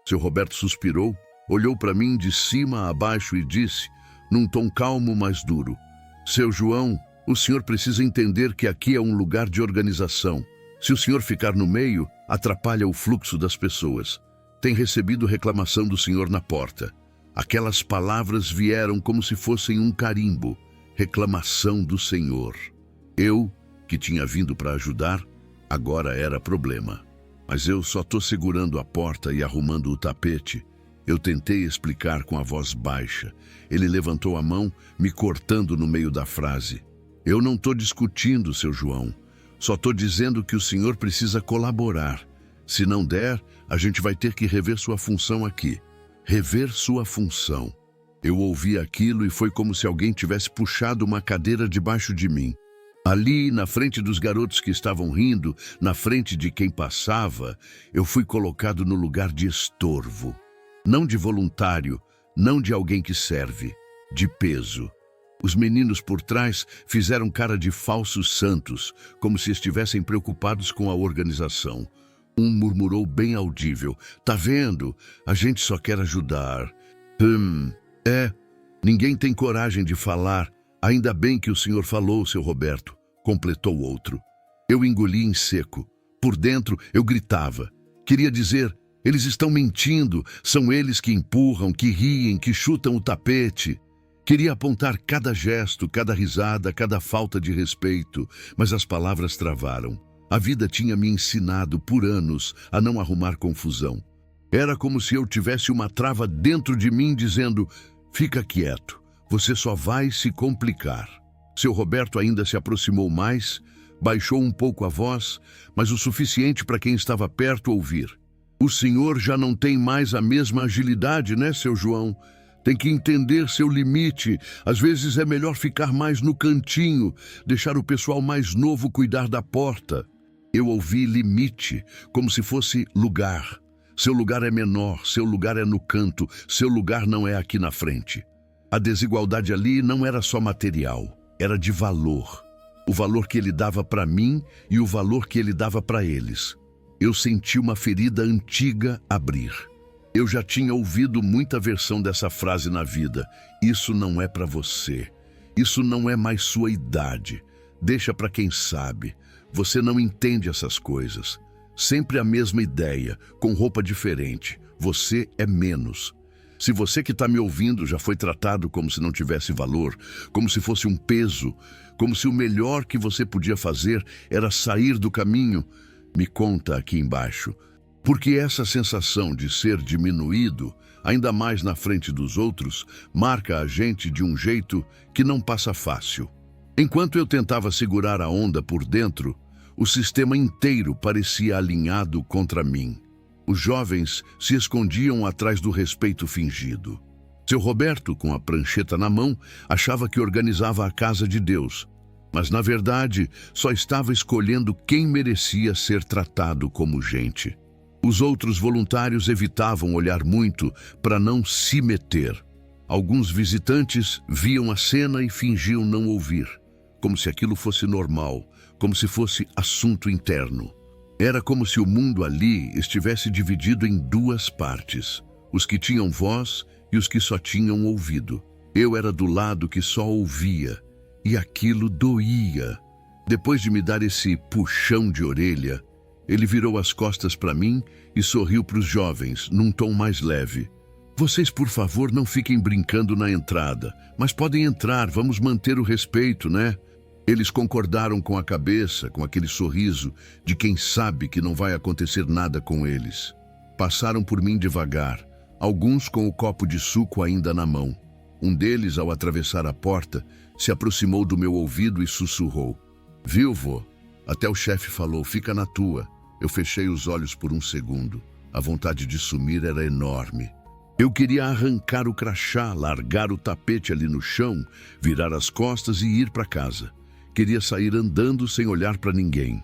Seu Roberto suspirou, olhou para mim de cima a baixo e disse, num tom calmo, mas duro: "Seu João, o senhor precisa entender que aqui é um lugar de organização. Se o senhor ficar no meio, atrapalha o fluxo das pessoas. Tem recebido reclamação do senhor na porta. Aquelas palavras vieram como se fossem um carimbo. Reclamação do senhor. Eu, que tinha vindo para ajudar, agora era problema. Mas eu só estou segurando a porta e arrumando o tapete. Eu tentei explicar com a voz baixa. Ele levantou a mão, me cortando no meio da frase. Eu não estou discutindo, seu João. Só estou dizendo que o senhor precisa colaborar. Se não der, a gente vai ter que rever sua função aqui. Rever sua função. Eu ouvi aquilo e foi como se alguém tivesse puxado uma cadeira debaixo de mim. Ali, na frente dos garotos que estavam rindo, na frente de quem passava, eu fui colocado no lugar de estorvo. Não de voluntário, não de alguém que serve, de peso. Os meninos por trás fizeram cara de falsos santos, como se estivessem preocupados com a organização. Um murmurou bem audível: "Tá vendo? A gente só quer ajudar." Ninguém tem coragem de falar. Ainda bem que o senhor falou, seu Roberto, completou outro. Eu engoli em seco. Por dentro, eu gritava. Queria dizer: eles estão mentindo, são eles que empurram, que riem, que chutam o tapete. Queria apontar cada gesto, cada risada, cada falta de respeito, mas as palavras travaram. A vida tinha me ensinado por anos a não arrumar confusão. Era como se eu tivesse uma trava dentro de mim dizendo: fica quieto, você só vai se complicar. Seu Roberto ainda se aproximou mais, baixou um pouco a voz, mas o suficiente para quem estava perto ouvir. O senhor já não tem mais a mesma agilidade, né, seu João? Tem que entender seu limite. Às vezes é melhor ficar mais no cantinho, deixar o pessoal mais novo cuidar da porta. Eu ouvi limite, como se fosse lugar. Seu lugar é menor, seu lugar é no canto, seu lugar não é aqui na frente. A desigualdade ali não era só material, era de valor. O valor que ele dava para mim e o valor que ele dava para eles. Eu senti uma ferida antiga abrir. Eu já tinha ouvido muita versão dessa frase na vida. Isso não é para você. Isso não é mais sua idade. Deixa para quem sabe. Você não entende essas coisas. Sempre a mesma ideia, com roupa diferente. Você é menos. Se você que está me ouvindo já foi tratado como se não tivesse valor, como se fosse um peso, como se o melhor que você podia fazer era sair do caminho, me conta aqui embaixo. Porque essa sensação de ser diminuído, ainda mais na frente dos outros, marca a gente de um jeito que não passa fácil. Enquanto eu tentava segurar a onda por dentro, o sistema inteiro parecia alinhado contra mim. Os jovens se escondiam atrás do respeito fingido. Seu Roberto, com a prancheta na mão, achava que organizava a casa de Deus, mas na verdade só estava escolhendo quem merecia ser tratado como gente. Os outros voluntários evitavam olhar muito para não se meter. Alguns visitantes viam a cena e fingiam não ouvir, como se aquilo fosse normal, como se fosse assunto interno. Era como se o mundo ali estivesse dividido em duas partes, os que tinham voz e os que só tinham ouvido. Eu era do lado que só ouvia, e aquilo doía. Depois de me dar esse puxão de orelha, ele virou as costas para mim e sorriu para os jovens, num tom mais leve. Vocês, por favor, não fiquem brincando na entrada, mas podem entrar, vamos manter o respeito, né? Eles concordaram com a cabeça, com aquele sorriso de quem sabe que não vai acontecer nada com eles. Passaram por mim devagar, alguns com o copo de suco ainda na mão. Um deles, ao atravessar a porta, se aproximou do meu ouvido e sussurrou: "Viu, vô? Até o chefe falou, fica na tua." Eu fechei os olhos por um segundo. A vontade de sumir era enorme. Eu queria arrancar o crachá, largar o tapete ali no chão, virar as costas e ir para casa. Queria sair andando sem olhar para ninguém.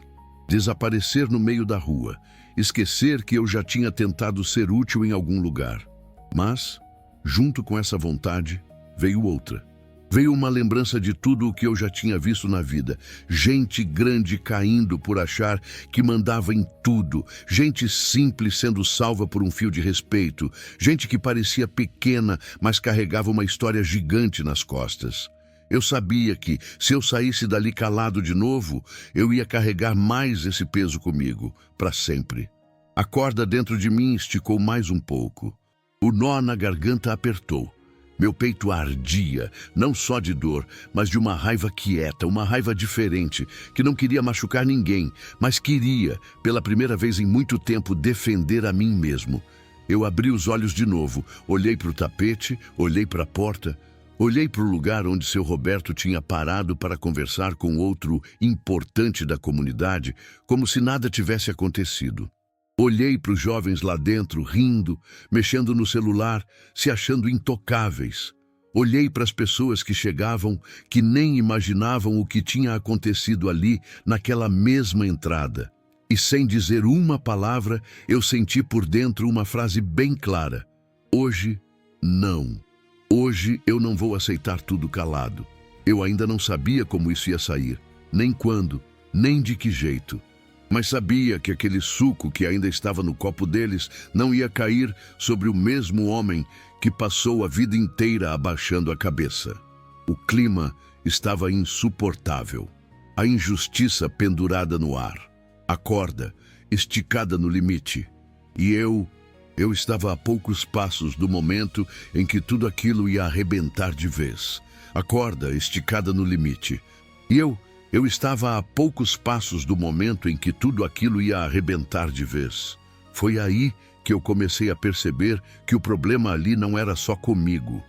Desaparecer no meio da rua. Esquecer que eu já tinha tentado ser útil em algum lugar. Mas, junto com essa vontade, veio outra. Veio uma lembrança de tudo o que eu já tinha visto na vida. Gente grande caindo por achar que mandava em tudo. Gente simples sendo salva por um fio de respeito. Gente que parecia pequena, mas carregava uma história gigante nas costas. Eu sabia que, se eu saísse dali calado de novo, eu ia carregar mais esse peso comigo, para sempre. A corda dentro de mim esticou mais um pouco. O nó na garganta apertou. Meu peito ardia, não só de dor, mas de uma raiva quieta, uma raiva diferente, que não queria machucar ninguém, mas queria, pela primeira vez em muito tempo, defender a mim mesmo. Eu abri os olhos de novo, olhei para o tapete, olhei para a porta, olhei para o lugar onde seu Roberto tinha parado para conversar com outro importante da comunidade, como se nada tivesse acontecido. Olhei para os jovens lá dentro, rindo, mexendo no celular, se achando intocáveis. Olhei para as pessoas que chegavam, que nem imaginavam o que tinha acontecido ali, naquela mesma entrada. E sem dizer uma palavra, eu senti por dentro uma frase bem clara. Hoje, não. Hoje eu não vou aceitar tudo calado. Eu ainda não sabia como isso ia sair, nem quando, nem de que jeito. Mas sabia que aquele suco que ainda estava no copo deles não ia cair sobre o mesmo homem que passou a vida inteira abaixando a cabeça. O clima estava insuportável. A injustiça pendurada no ar. A corda esticada no limite. E eu estava a poucos passos do momento em que tudo aquilo ia arrebentar de vez. A corda esticada no limite. E eu estava a poucos passos do momento em que tudo aquilo ia arrebentar de vez. Foi aí que eu comecei a perceber que o problema ali não era só comigo.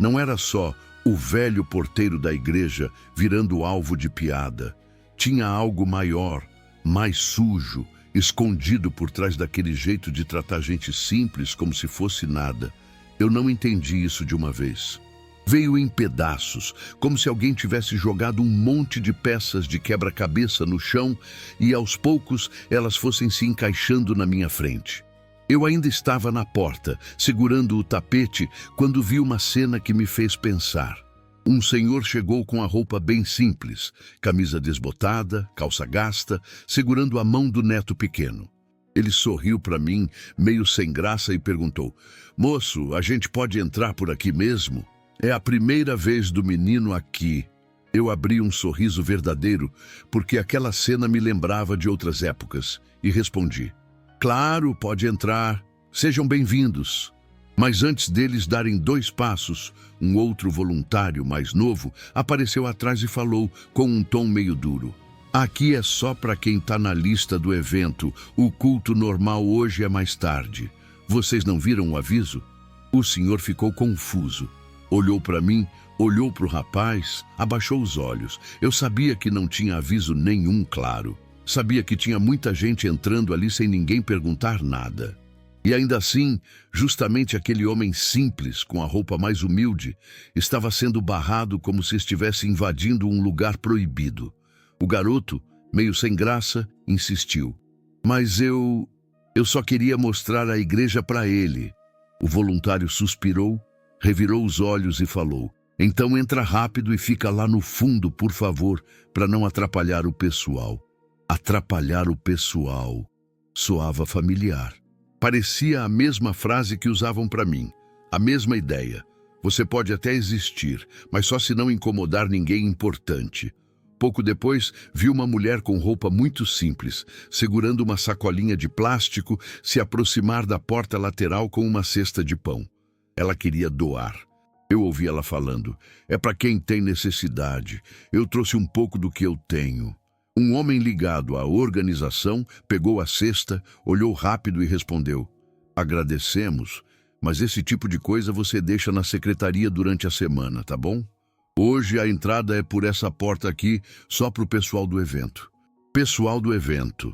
Não era só o velho porteiro da igreja virando alvo de piada. Tinha algo maior, mais sujo, escondido por trás daquele jeito de tratar gente simples como se fosse nada. Eu não entendi isso de uma vez. Veio em pedaços, como se alguém tivesse jogado um monte de peças de quebra-cabeça no chão e aos poucos elas fossem se encaixando na minha frente. Eu ainda estava na porta, segurando o tapete, quando vi uma cena que me fez pensar. Um senhor chegou com a roupa bem simples, camisa desbotada, calça gasta, segurando a mão do neto pequeno. Ele sorriu para mim, meio sem graça, e perguntou: "Moço, a gente pode entrar por aqui mesmo?" "É a primeira vez do menino aqui." Eu abri um sorriso verdadeiro, porque aquela cena me lembrava de outras épocas, e respondi: "Claro, pode entrar. Sejam bem-vindos." Mas antes deles darem 2 passos, um outro voluntário mais novo apareceu atrás e falou com um tom meio duro: "Aqui é só para quem está na lista do evento. O culto normal hoje é mais tarde. Vocês não viram o aviso?" O senhor ficou confuso. Olhou para mim, olhou para o rapaz, abaixou os olhos. Eu sabia que não tinha aviso nenhum claro. Sabia que tinha muita gente entrando ali sem ninguém perguntar nada. E ainda assim, justamente aquele homem simples, com a roupa mais humilde, estava sendo barrado como se estivesse invadindo um lugar proibido. O garoto, meio sem graça, insistiu: "Mas eu só queria mostrar a igreja para ele." O voluntário suspirou, revirou os olhos e falou: "Então entra rápido e fica lá no fundo, por favor, para não atrapalhar o pessoal." Atrapalhar o pessoal. Soava familiar. Parecia a mesma frase que usavam para mim. A mesma ideia. Você pode até existir, mas só se não incomodar ninguém importante. Pouco depois, vi uma mulher com roupa muito simples, segurando uma sacolinha de plástico, se aproximar da porta lateral com uma cesta de pão. Ela queria doar. Eu ouvi ela falando: "É para quem tem necessidade. Eu trouxe um pouco do que eu tenho." Um homem ligado à organização pegou a cesta, olhou rápido e respondeu: "Agradecemos, mas esse tipo de coisa você deixa na secretaria durante a semana, tá bom? Hoje a entrada é por essa porta aqui, só para o pessoal do evento." Pessoal do evento.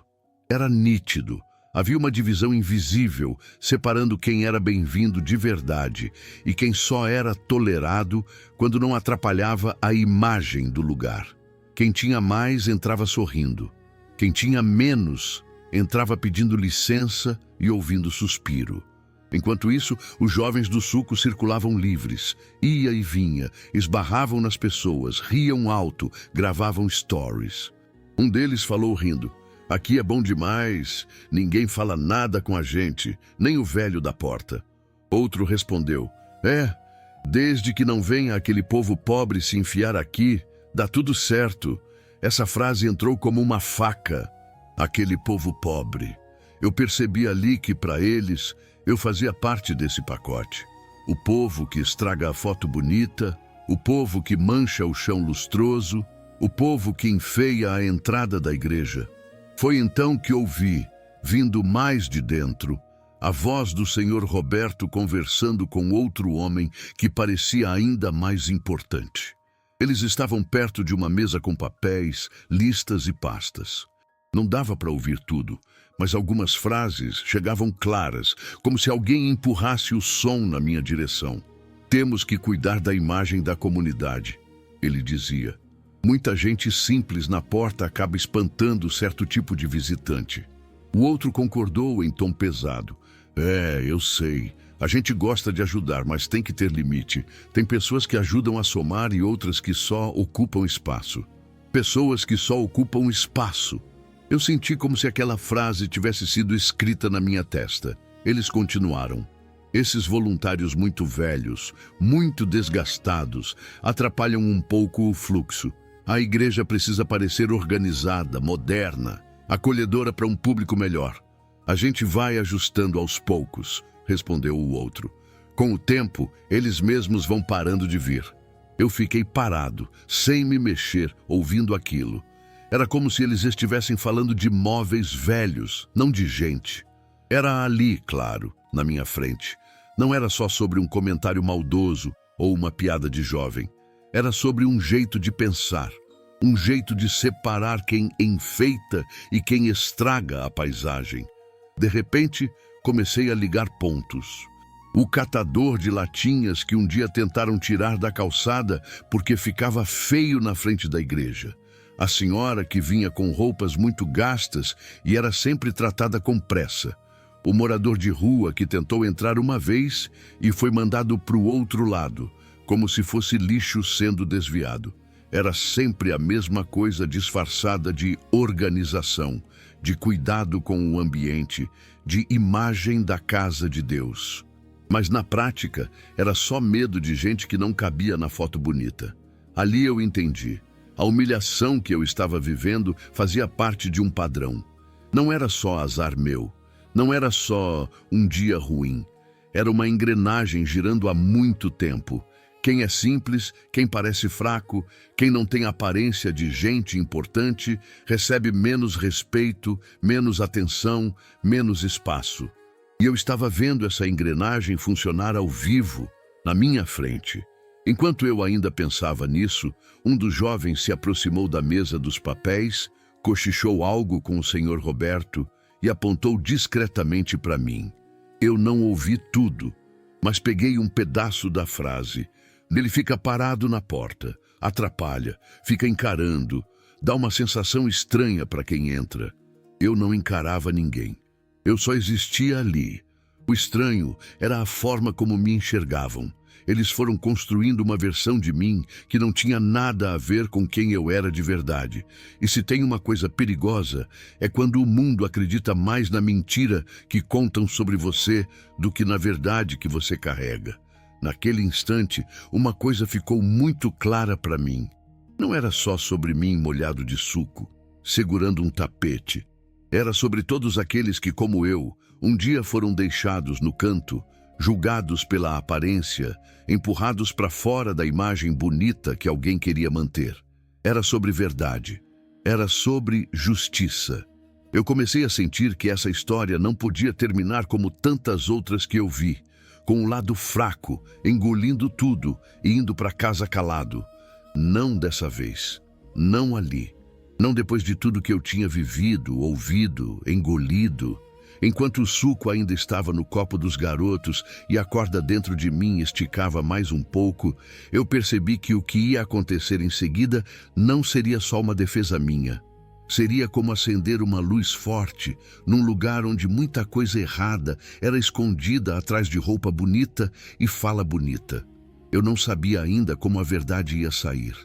Era nítido. Havia uma divisão invisível, separando quem era bem-vindo de verdade e quem só era tolerado quando não atrapalhava a imagem do lugar. Quem tinha mais entrava sorrindo. Quem tinha menos entrava pedindo licença e ouvindo suspiro. Enquanto isso, os jovens do suco circulavam livres, ia e vinha, esbarravam nas pessoas, riam alto, gravavam stories. Um deles falou rindo: "Aqui é bom demais, ninguém fala nada com a gente, nem o velho da porta." Outro respondeu: Desde que não venha aquele povo pobre se enfiar aqui, dá tudo certo. Essa frase entrou como uma faca. Aquele povo pobre. Eu percebi ali que, para eles, eu fazia parte desse pacote. O povo que estraga a foto bonita, o povo que mancha o chão lustroso, o povo que enfeia a entrada da igreja. Foi então que ouvi, vindo mais de dentro, a voz do senhor Roberto conversando com outro homem que parecia ainda mais importante. Eles estavam perto de uma mesa com papéis, listas e pastas. Não dava para ouvir tudo, mas algumas frases chegavam claras, como se alguém empurrasse o som na minha direção. Temos que cuidar da imagem da comunidade, ele dizia. Muita gente simples na porta acaba espantando certo tipo de visitante. O outro concordou em tom pesado. Eu sei. A gente gosta de ajudar, mas tem que ter limite. Tem pessoas que ajudam a somar e outras que só ocupam espaço. Pessoas que só ocupam espaço. Eu senti como se aquela frase tivesse sido escrita na minha testa. Eles continuaram. Esses voluntários muito velhos, muito desgastados, atrapalham um pouco o fluxo. A igreja precisa parecer organizada, moderna, acolhedora para um público melhor. A gente vai ajustando aos poucos, respondeu o outro. Com o tempo, eles mesmos vão parando de vir. Eu fiquei parado, sem me mexer, ouvindo aquilo. Era como se eles estivessem falando de móveis velhos, não de gente. Era ali, claro, na minha frente. Não era só sobre um comentário maldoso ou uma piada de jovem. Era sobre um jeito de pensar, um jeito de separar quem enfeita e quem estraga a paisagem. De repente, comecei a ligar pontos. O catador de latinhas que um dia tentaram tirar da calçada porque ficava feio na frente da igreja. A senhora que vinha com roupas muito gastas e era sempre tratada com pressa. O morador de rua que tentou entrar uma vez e foi mandado para o outro lado, como se fosse lixo sendo desviado. Era sempre a mesma coisa disfarçada de organização, de cuidado com o ambiente, de imagem da casa de Deus. Mas na prática, era só medo de gente que não cabia na foto bonita. Ali eu entendi. A humilhação que eu estava vivendo fazia parte de um padrão. Não era só azar meu. Não era só um dia ruim. Era uma engrenagem girando há muito tempo. Quem é simples, quem parece fraco, quem não tem aparência de gente importante, recebe menos respeito, menos atenção, menos espaço. E eu estava vendo essa engrenagem funcionar ao vivo, na minha frente. Enquanto eu ainda pensava nisso, um dos jovens se aproximou da mesa dos papéis, cochichou algo com o senhor Roberto e apontou discretamente para mim. Eu não ouvi tudo, mas peguei um pedaço da frase. Ele fica parado na porta, atrapalha, fica encarando, dá uma sensação estranha para quem entra. Eu não encarava ninguém. Eu só existia ali. O estranho era a forma como me enxergavam. Eles foram construindo uma versão de mim que não tinha nada a ver com quem eu era de verdade. E se tem uma coisa perigosa, é quando o mundo acredita mais na mentira que contam sobre você do que na verdade que você carrega. Naquele instante, uma coisa ficou muito clara para mim. Não era só sobre mim molhado de suco, segurando um tapete. Era sobre todos aqueles que, como eu, um dia foram deixados no canto, julgados pela aparência, empurrados para fora da imagem bonita que alguém queria manter. Era sobre verdade. Era sobre justiça. Eu comecei a sentir que essa história não podia terminar como tantas outras que eu vi, com um lado fraco, engolindo tudo e indo para casa calado. Não dessa vez. Não ali. Não depois de tudo que eu tinha vivido, ouvido, engolido. Enquanto o suco ainda estava no copo dos garotos e a corda dentro de mim esticava mais um pouco, eu percebi que o que ia acontecer em seguida não seria só uma defesa minha. Seria como acender uma luz forte num lugar onde muita coisa errada era escondida atrás de roupa bonita e fala bonita. Eu não sabia ainda como a verdade ia sair,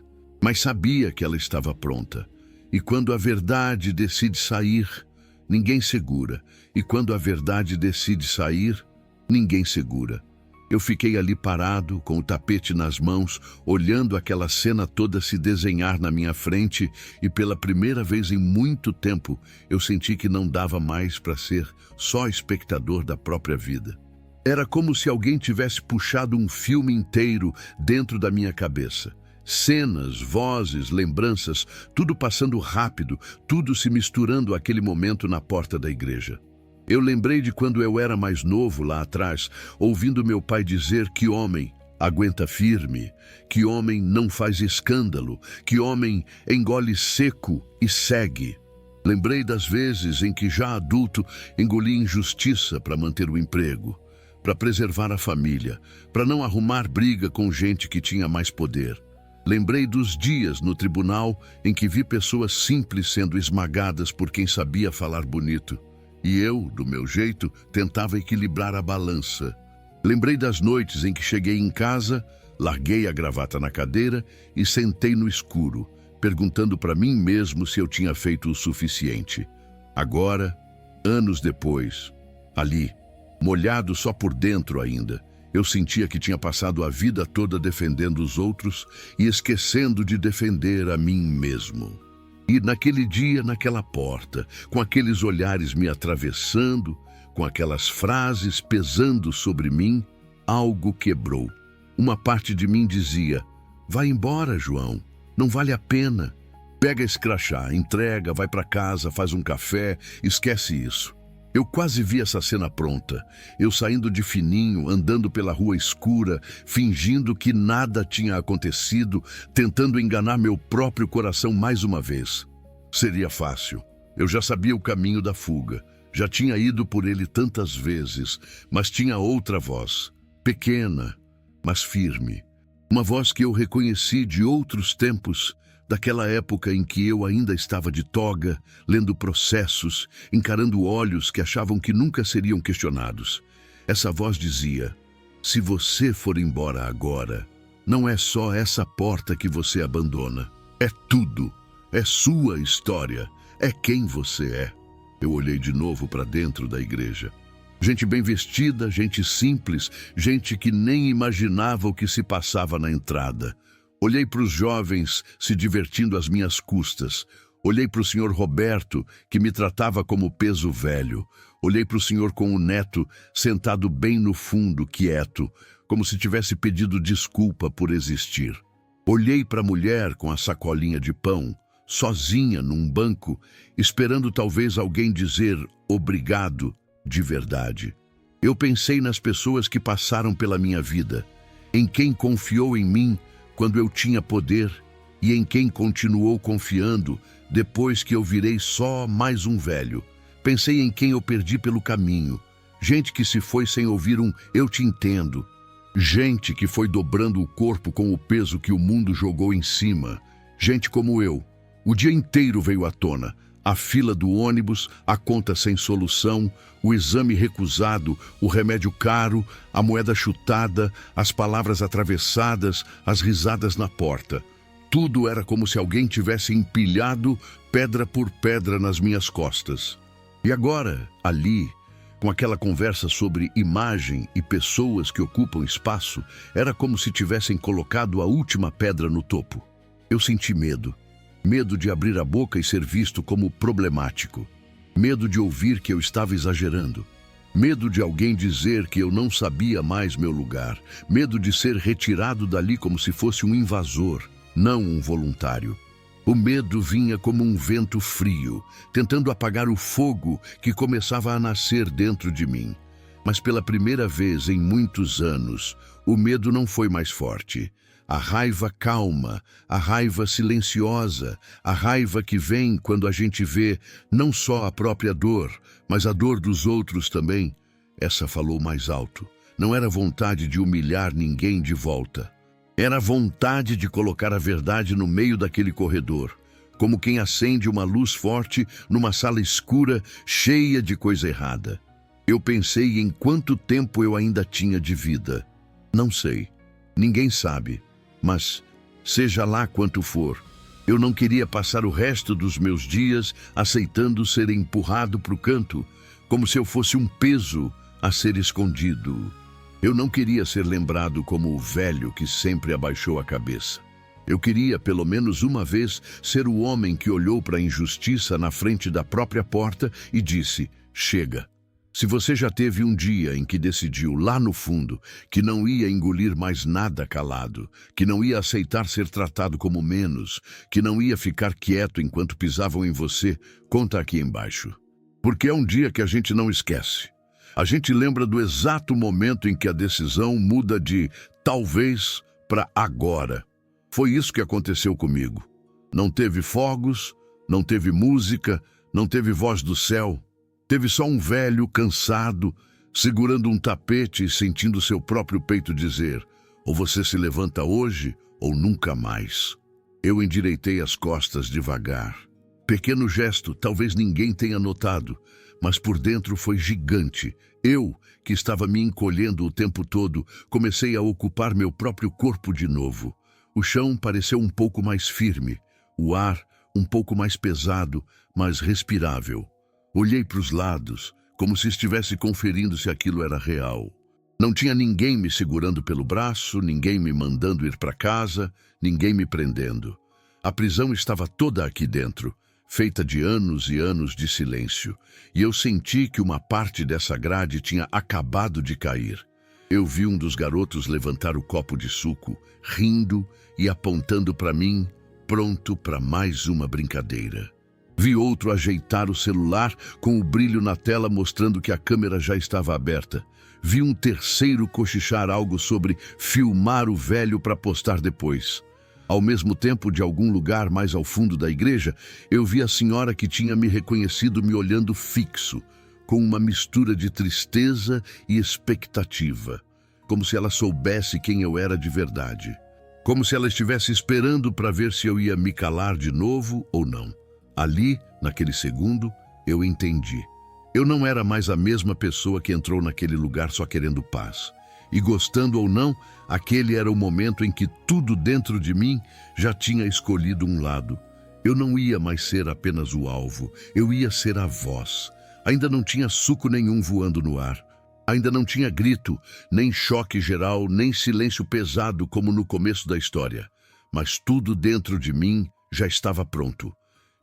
mas sabia que ela estava pronta. E quando a verdade decide sair, ninguém segura. E quando a verdade decide sair, ninguém segura. Eu fiquei ali parado, com o tapete nas mãos, olhando aquela cena toda se desenhar na minha frente, e pela primeira vez em muito tempo, eu senti que não dava mais para ser só espectador da própria vida. Era como se alguém tivesse puxado um filme inteiro dentro da minha cabeça. Cenas, vozes, lembranças, tudo passando rápido, tudo se misturando àquele momento na porta da igreja. Eu lembrei de quando eu era mais novo lá atrás, ouvindo meu pai dizer que homem aguenta firme, que homem não faz escândalo, que homem engole seco e segue. Lembrei das vezes em que, já adulto, engoli injustiça para manter o emprego, para preservar a família, para não arrumar briga com gente que tinha mais poder. Lembrei dos dias no tribunal em que vi pessoas simples sendo esmagadas por quem sabia falar bonito. E eu, do meu jeito, tentava equilibrar a balança. Lembrei das noites em que cheguei em casa, larguei a gravata na cadeira e sentei no escuro, perguntando para mim mesmo se eu tinha feito o suficiente. Agora, anos depois, ali, molhado só por dentro ainda, eu sentia que tinha passado a vida toda defendendo os outros e esquecendo de defender a mim mesmo. E naquele dia, naquela porta, com aqueles olhares me atravessando, com aquelas frases pesando sobre mim, algo quebrou. Uma parte de mim dizia: vai embora, João, não vale a pena. Pega esse crachá, entrega, vai para casa, faz um café, esquece isso. Eu quase vi essa cena pronta, eu saindo de fininho, andando pela rua escura, fingindo que nada tinha acontecido, tentando enganar meu próprio coração mais uma vez. Seria fácil. Eu já sabia o caminho da fuga, já tinha ido por ele tantas vezes, mas tinha outra voz, pequena, mas firme. Uma voz que eu reconheci de outros tempos, daquela época em que eu ainda estava de toga, lendo processos, encarando olhos que achavam que nunca seriam questionados. Essa voz dizia: se você for embora agora, não é só essa porta que você abandona. É tudo. É sua história. É quem você é. Eu olhei de novo para dentro da igreja. Gente bem vestida, gente simples, gente que nem imaginava o que se passava na entrada. Olhei para os jovens se divertindo às minhas custas. Olhei para o senhor Roberto, que me tratava como peso velho. Olhei para o senhor com o neto, sentado bem no fundo, quieto, como se tivesse pedido desculpa por existir. Olhei para a mulher com a sacolinha de pão, sozinha num banco, esperando talvez alguém dizer obrigado de verdade. Eu pensei nas pessoas que passaram pela minha vida, em quem confiou em mim quando eu tinha poder e em quem continuou confiando depois que eu virei só mais um velho. Pensei em quem eu perdi pelo caminho, gente que se foi sem ouvir um "eu te entendo", gente que foi dobrando o corpo com o peso que o mundo jogou em cima, gente como eu. O dia inteiro veio à tona, a fila do ônibus, a conta sem solução, o exame recusado, o remédio caro, a moeda chutada, as palavras atravessadas, as risadas na porta. Tudo era como se alguém tivesse empilhado pedra por pedra nas minhas costas. E agora, ali, com aquela conversa sobre imagem e pessoas que ocupam espaço, era como se tivessem colocado a última pedra no topo. Eu senti medo. Medo de abrir a boca e ser visto como problemático. Medo de ouvir que eu estava exagerando. Medo de alguém dizer que eu não sabia mais meu lugar. Medo de ser retirado dali como se fosse um invasor, não um voluntário. O medo vinha como um vento frio, tentando apagar o fogo que começava a nascer dentro de mim. Mas pela primeira vez em muitos anos, o medo não foi mais forte. A raiva calma, a raiva silenciosa, a raiva que vem quando a gente vê não só a própria dor, mas a dor dos outros também. Essa falou mais alto. Não era vontade de humilhar ninguém de volta. Era vontade de colocar a verdade no meio daquele corredor, como quem acende uma luz forte numa sala escura cheia de coisa errada. Eu pensei em quanto tempo eu ainda tinha de vida. Não sei. Ninguém sabe. Mas, seja lá quanto for, eu não queria passar o resto dos meus dias aceitando ser empurrado para o canto, como se eu fosse um peso a ser escondido. Eu não queria ser lembrado como o velho que sempre abaixou a cabeça. Eu queria, pelo menos uma vez, ser o homem que olhou para a injustiça na frente da própria porta e disse: chega. Se você já teve um dia em que decidiu, lá no fundo, que não ia engolir mais nada calado, que não ia aceitar ser tratado como menos, que não ia ficar quieto enquanto pisavam em você, conta aqui embaixo. Porque é um dia que a gente não esquece. A gente lembra do exato momento em que a decisão muda de talvez para agora. Foi isso que aconteceu comigo. Não teve fogos, não teve música, não teve voz do céu. Teve só um velho cansado, segurando um tapete e sentindo seu próprio peito dizer: ou você se levanta hoje ou nunca mais. Eu endireitei as costas devagar. Pequeno gesto, talvez ninguém tenha notado, mas por dentro foi gigante. Eu, que estava me encolhendo o tempo todo, comecei a ocupar meu próprio corpo de novo. O chão pareceu um pouco mais firme, o ar um pouco mais pesado, mas respirável. Olhei para os lados, como se estivesse conferindo se aquilo era real. Não tinha ninguém me segurando pelo braço, ninguém me mandando ir para casa, ninguém me prendendo. A prisão estava toda aqui dentro, feita de anos e anos de silêncio, e eu senti que uma parte dessa grade tinha acabado de cair. Eu vi um dos garotos levantar o copo de suco, rindo e apontando para mim, pronto para mais uma brincadeira. Vi outro ajeitar o celular com o brilho na tela mostrando que a câmera já estava aberta. Vi um terceiro cochichar algo sobre filmar o velho para postar depois. Ao mesmo tempo, de algum lugar mais ao fundo da igreja, eu vi a senhora que tinha me reconhecido me olhando fixo, com uma mistura de tristeza e expectativa, como se ela soubesse quem eu era de verdade. Como se ela estivesse esperando para ver se eu ia me calar de novo ou não. Ali, naquele segundo, eu entendi. Eu não era mais a mesma pessoa que entrou naquele lugar só querendo paz. E gostando ou não, aquele era o momento em que tudo dentro de mim já tinha escolhido um lado. Eu não ia mais ser apenas o alvo, eu ia ser a voz. Ainda não tinha suco nenhum voando no ar. Ainda não tinha grito, nem choque geral, nem silêncio pesado como no começo da história. Mas tudo dentro de mim já estava pronto.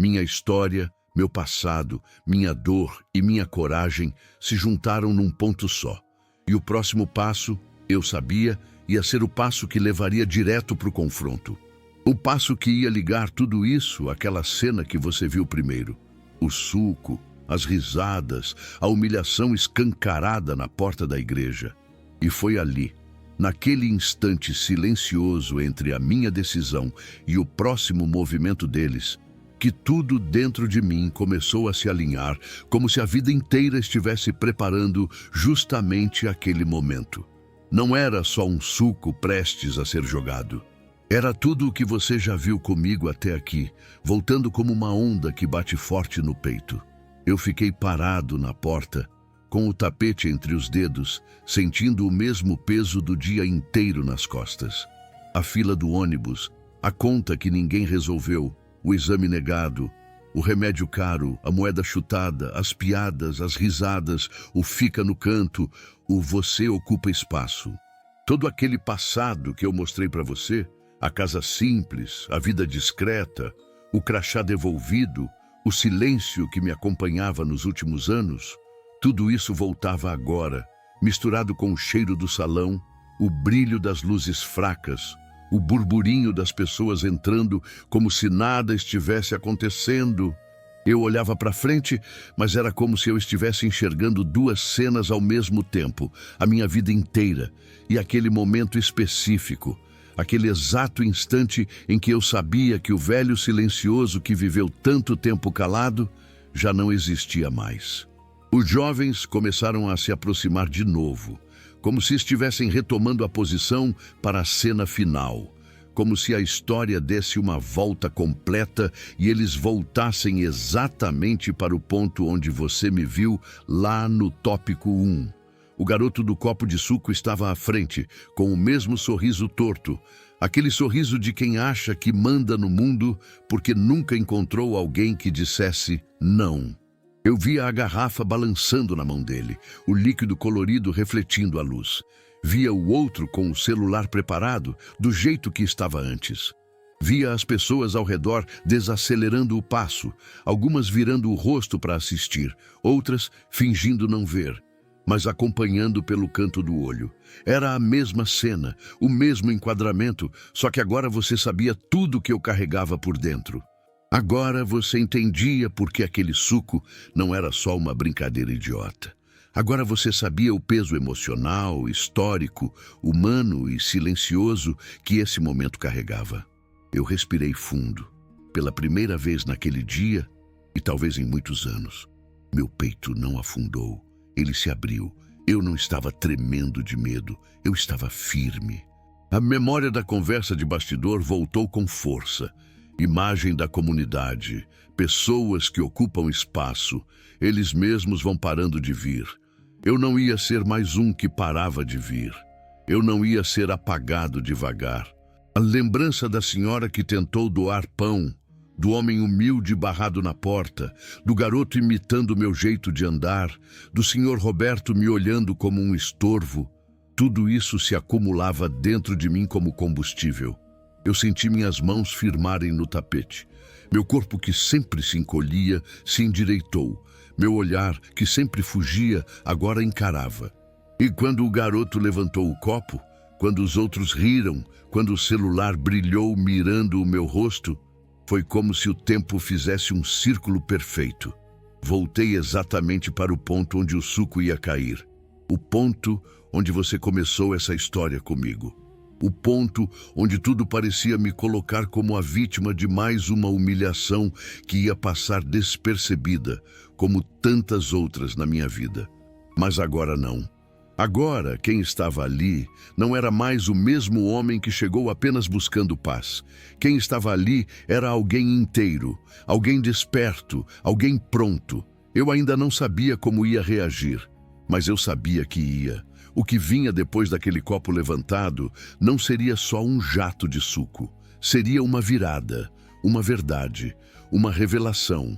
Minha história, meu passado, minha dor e minha coragem se juntaram num ponto só. E o próximo passo, eu sabia, ia ser o passo que levaria direto para o confronto. O passo que ia ligar tudo isso àquela cena que você viu primeiro. O suco, as risadas, a humilhação escancarada na porta da igreja. E foi ali, naquele instante silencioso entre a minha decisão e o próximo movimento deles, que tudo dentro de mim começou a se alinhar, como se a vida inteira estivesse preparando justamente aquele momento. Não era só um suco prestes a ser jogado. Era tudo o que você já viu comigo até aqui, voltando como uma onda que bate forte no peito. Eu fiquei parado na porta, com o tapete entre os dedos, sentindo o mesmo peso do dia inteiro nas costas. A fila do ônibus, a conta que ninguém resolveu, o exame negado, o remédio caro, a moeda chutada, as piadas, as risadas, o fica no canto, o você ocupa espaço. Todo aquele passado que eu mostrei para você, a casa simples, a vida discreta, o crachá devolvido, o silêncio que me acompanhava nos últimos anos, tudo isso voltava agora, misturado com o cheiro do salão, o brilho das luzes fracas, o burburinho das pessoas entrando como se nada estivesse acontecendo. Eu olhava para frente, mas era como se eu estivesse enxergando duas cenas ao mesmo tempo, a minha vida inteira, e aquele momento específico, aquele exato instante em que eu sabia que o velho silencioso que viveu tanto tempo calado já não existia mais. Os jovens começaram a se aproximar de novo, como se estivessem retomando a posição para a cena final, como se a história desse uma volta completa e eles voltassem exatamente para o ponto onde você me viu lá no tópico 1. O garoto do copo de suco estava à frente, com o mesmo sorriso torto, aquele sorriso de quem acha que manda no mundo porque nunca encontrou alguém que dissesse não. Eu via a garrafa balançando na mão dele, o líquido colorido refletindo a luz. Via o outro com o celular preparado, do jeito que estava antes. Via as pessoas ao redor desacelerando o passo, algumas virando o rosto para assistir, outras fingindo não ver, mas acompanhando pelo canto do olho. Era a mesma cena, o mesmo enquadramento, só que agora você sabia tudo que eu carregava por dentro. Agora você entendia por que aquele suco não era só uma brincadeira idiota. Agora você sabia o peso emocional, histórico, humano e silencioso que esse momento carregava. Eu respirei fundo, pela primeira vez naquele dia e talvez em muitos anos. Meu peito não afundou, ele se abriu. Eu não estava tremendo de medo, eu estava firme. A memória da conversa de bastidor voltou com força. Imagem da comunidade, pessoas que ocupam espaço, eles mesmos vão parando de vir. Eu não ia ser mais um que parava de vir. Eu não ia ser apagado devagar. A lembrança da senhora que tentou doar pão, do homem humilde barrado na porta, do garoto imitando meu jeito de andar, do senhor Roberto me olhando como um estorvo, tudo isso se acumulava dentro de mim como combustível. Eu senti minhas mãos firmarem no tapete. Meu corpo, que sempre se encolhia, se endireitou. Meu olhar, que sempre fugia, agora encarava. E quando o garoto levantou o copo, quando os outros riram, quando o celular brilhou mirando o meu rosto, foi como se o tempo fizesse um círculo perfeito. Voltei exatamente para o ponto onde o suco ia cair. O ponto onde você começou essa história comigo. O ponto onde tudo parecia me colocar como a vítima de mais uma humilhação que ia passar despercebida, como tantas outras na minha vida. Mas agora não. Agora, quem estava ali não era mais o mesmo homem que chegou apenas buscando paz. Quem estava ali era alguém inteiro, alguém desperto, alguém pronto. Eu ainda não sabia como ia reagir, mas eu sabia que ia. O que vinha depois daquele copo levantado não seria só um jato de suco. Seria uma virada, uma verdade, uma revelação.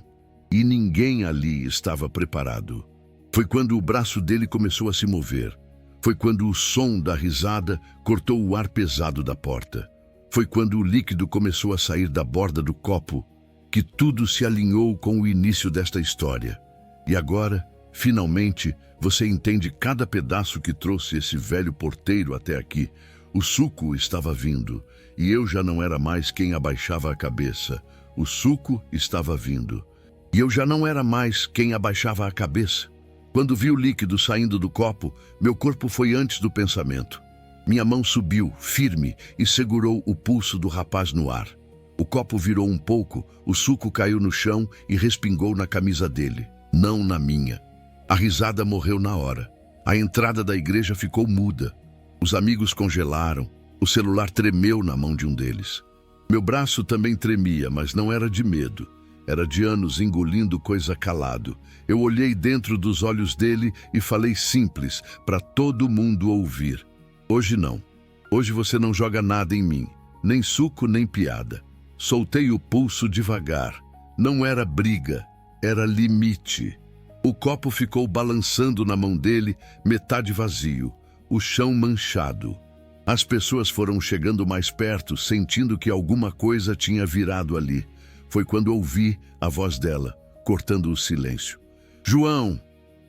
E ninguém ali estava preparado. Foi quando o braço dele começou a se mover. Foi quando o som da risada cortou o ar pesado da porta. Foi quando o líquido começou a sair da borda do copo que tudo se alinhou com o início desta história. E agora, finalmente, você entende cada pedaço que trouxe esse velho porteiro até aqui. O suco estava vindo, e eu já não era mais quem abaixava a cabeça. O suco estava vindo, e eu já não era mais quem abaixava a cabeça. Quando vi o líquido saindo do copo, meu corpo foi antes do pensamento. Minha mão subiu, firme, e segurou o pulso do rapaz no ar. O copo virou um pouco, o suco caiu no chão e respingou na camisa dele, não na minha. A risada morreu na hora. A entrada da igreja ficou muda. Os amigos congelaram. O celular tremeu na mão de um deles. Meu braço também tremia, mas não era de medo. Era de anos engolindo coisa calado. Eu olhei dentro dos olhos dele e falei simples, para todo mundo ouvir. Hoje não. Hoje você não joga nada em mim. Nem suco, nem piada. Soltei o pulso devagar. Não era briga, era limite. O copo ficou balançando na mão dele, metade vazio. O chão manchado. As pessoas foram chegando mais perto, sentindo que alguma coisa tinha virado ali. Foi quando ouvi a voz dela, cortando o silêncio. João,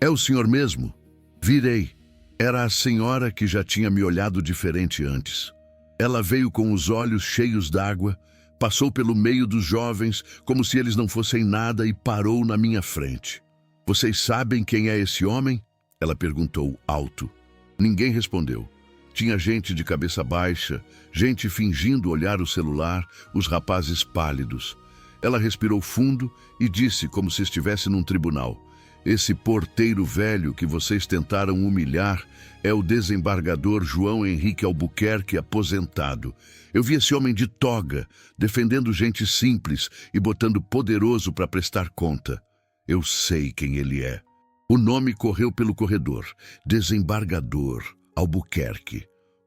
é o senhor mesmo? Virei. Era a senhora que já tinha me olhado diferente antes. Ela veio com os olhos cheios d'água, passou pelo meio dos jovens, como se eles não fossem nada, e parou na minha frente. Vocês sabem quem é esse homem? Ela perguntou alto. Ninguém respondeu. Tinha gente de cabeça baixa, gente fingindo olhar o celular, os rapazes pálidos. Ela respirou fundo e disse, como se estivesse num tribunal: esse porteiro velho que vocês tentaram humilhar é o desembargador João Henrique Albuquerque, aposentado. Eu vi esse homem de toga, defendendo gente simples e botando poderoso para prestar conta. Eu sei quem ele é. O nome correu pelo corredor. Desembargador Albuquerque.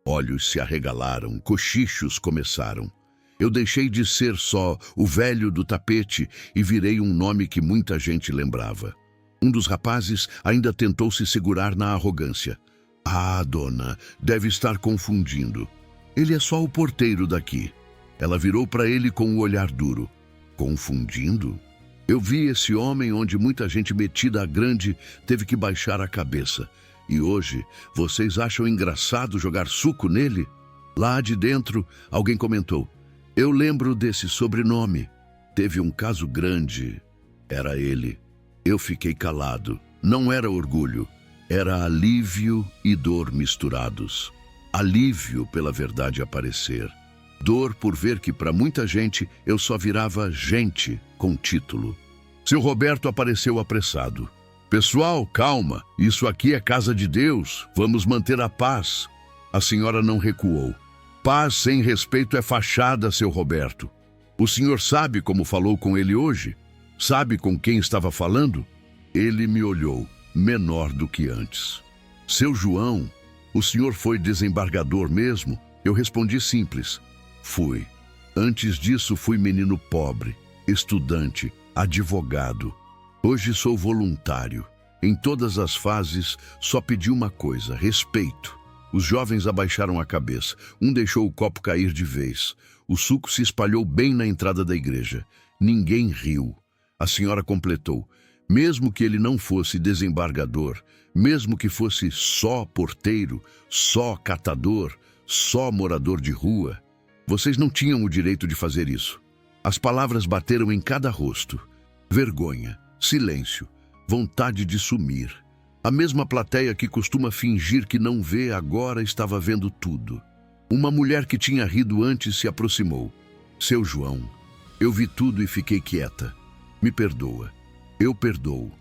Olhos se arregalaram, cochichos começaram. Eu deixei de ser só o velho do tapete e virei um nome que muita gente lembrava. Um dos rapazes ainda tentou se segurar na arrogância. Ah, dona, deve estar confundindo. Ele é só o porteiro daqui. Ela virou para ele com o olhar duro. Confundindo? Eu vi esse homem onde muita gente metida a grande teve que baixar a cabeça. E hoje, vocês acham engraçado jogar suco nele? Lá de dentro, alguém comentou: eu lembro desse sobrenome. Teve um caso grande. Era ele. Eu fiquei calado. Não era orgulho. Era alívio e dor misturados. Alívio pela verdade aparecer. Dor por ver que para muita gente eu só virava gente com título. Seu Roberto apareceu apressado. Pessoal, calma. Isso aqui é casa de Deus. Vamos manter a paz. A senhora não recuou. Paz sem respeito é fachada, seu Roberto. O senhor sabe como falou com ele hoje? Sabe com quem estava falando? Ele me olhou, menor do que antes. Seu João, o senhor foi desembargador mesmo? Eu respondi simples. Fui. Antes disso fui menino pobre, estudante, advogado. Hoje sou voluntário. Em todas as fases, só pedi uma coisa: respeito. Os jovens abaixaram a cabeça. Um deixou o copo cair de vez. O suco se espalhou bem na entrada da igreja. Ninguém riu. A senhora completou: mesmo que ele não fosse desembargador, mesmo que fosse só porteiro, só catador, só morador de rua, vocês não tinham o direito de fazer isso. As palavras bateram em cada rosto. Vergonha, silêncio, vontade de sumir. A mesma plateia que costuma fingir que não vê agora estava vendo tudo. Uma mulher que tinha rido antes se aproximou. Seu João, eu vi tudo e fiquei quieta. Me perdoa. Eu perdoo,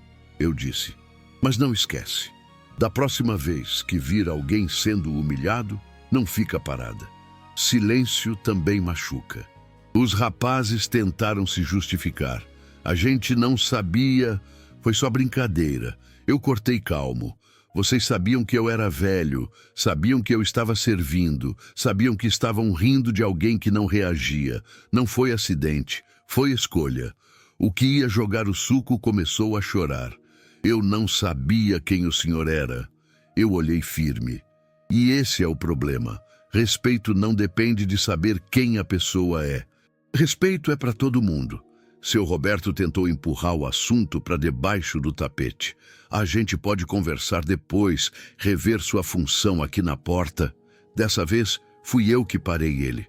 eu disse. Mas não esquece. Da próxima vez que vir alguém sendo humilhado, não fica parada. Silêncio também machuca. Os rapazes tentaram se justificar. A gente não sabia, foi só brincadeira. Eu cortei calmo. Vocês sabiam que eu era velho, sabiam que eu estava servindo, sabiam que estavam rindo de alguém que não reagia. Não foi acidente, foi escolha. O que ia jogar o suco começou a chorar. Eu não sabia quem o senhor era. Eu olhei firme. E esse é o problema. Respeito não depende de saber quem a pessoa é. Respeito é para todo mundo. Seu Roberto tentou empurrar o assunto para debaixo do tapete. A gente pode conversar depois, rever sua função aqui na porta. Dessa vez, fui eu que parei ele.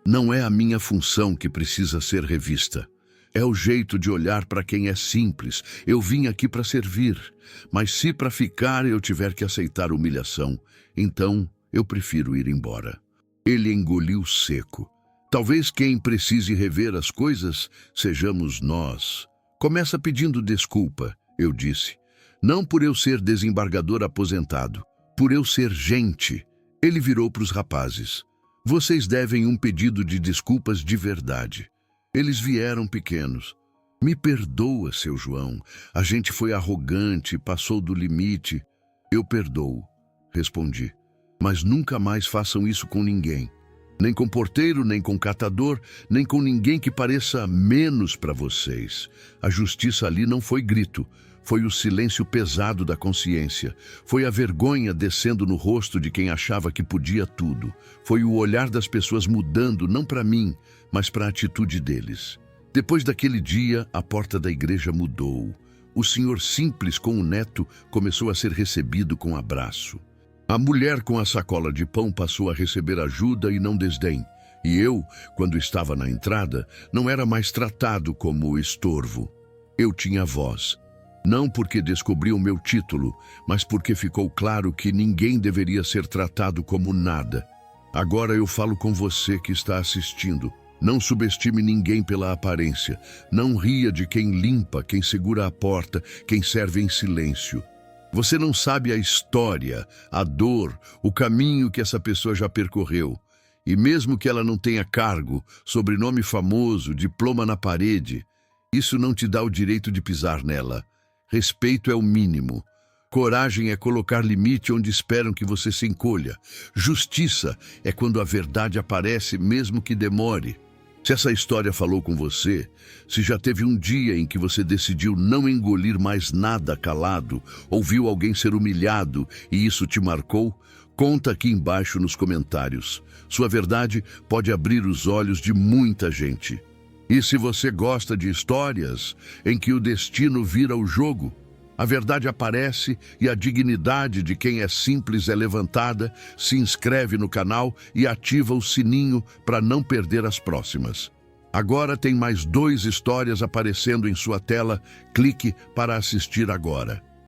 Não é a minha função que precisa ser revista. É o jeito de olhar para quem é simples. Eu vim aqui para servir. Mas se para ficar eu tiver que aceitar humilhação, então eu prefiro ir embora. Ele engoliu seco. Talvez quem precise rever as coisas sejamos nós. Começa pedindo desculpa, eu disse. Não por eu ser desembargador aposentado, por eu ser gente. Ele virou para os rapazes. Vocês devem um pedido de desculpas de verdade. Eles vieram pequenos. Me perdoa, seu João. A gente foi arrogante, passou do limite. Eu perdoo, respondi. Mas nunca mais façam isso com ninguém. Nem com porteiro, nem com catador, nem com ninguém que pareça menos para vocês. A justiça ali não foi grito, foi o silêncio pesado da consciência. Foi a vergonha descendo no rosto de quem achava que podia tudo. Foi o olhar das pessoas mudando, não para mim, mas para a atitude deles. Depois daquele dia, a porta da igreja mudou. O senhor simples com o neto começou a ser recebido com abraço. A mulher com a sacola de pão passou a receber ajuda e não desdém. E eu, quando estava na entrada, não era mais tratado como estorvo. Eu tinha voz. Não porque descobri o meu título, mas porque ficou claro que ninguém deveria ser tratado como nada. Agora eu falo com você que está assistindo. Não subestime ninguém pela aparência. Não ria de quem limpa, quem segura a porta, quem serve em silêncio. Você não sabe a história, a dor, o caminho que essa pessoa já percorreu. E mesmo que ela não tenha cargo, sobrenome famoso, diploma na parede, isso não te dá o direito de pisar nela. Respeito é o mínimo. Coragem é colocar limite onde esperam que você se encolha. Justiça é quando a verdade aparece mesmo que demore. Se essa história falou com você, se já teve um dia em que você decidiu não engolir mais nada calado, ou viu alguém ser humilhado e isso te marcou, conta aqui embaixo nos comentários. Sua verdade pode abrir os olhos de muita gente. E se você gosta de histórias em que o destino vira o jogo, a verdade aparece e a dignidade de quem é simples é levantada, se inscreve no canal e ativa o sininho para não perder as próximas. Agora tem mais 2 histórias aparecendo em sua tela, clique para assistir agora.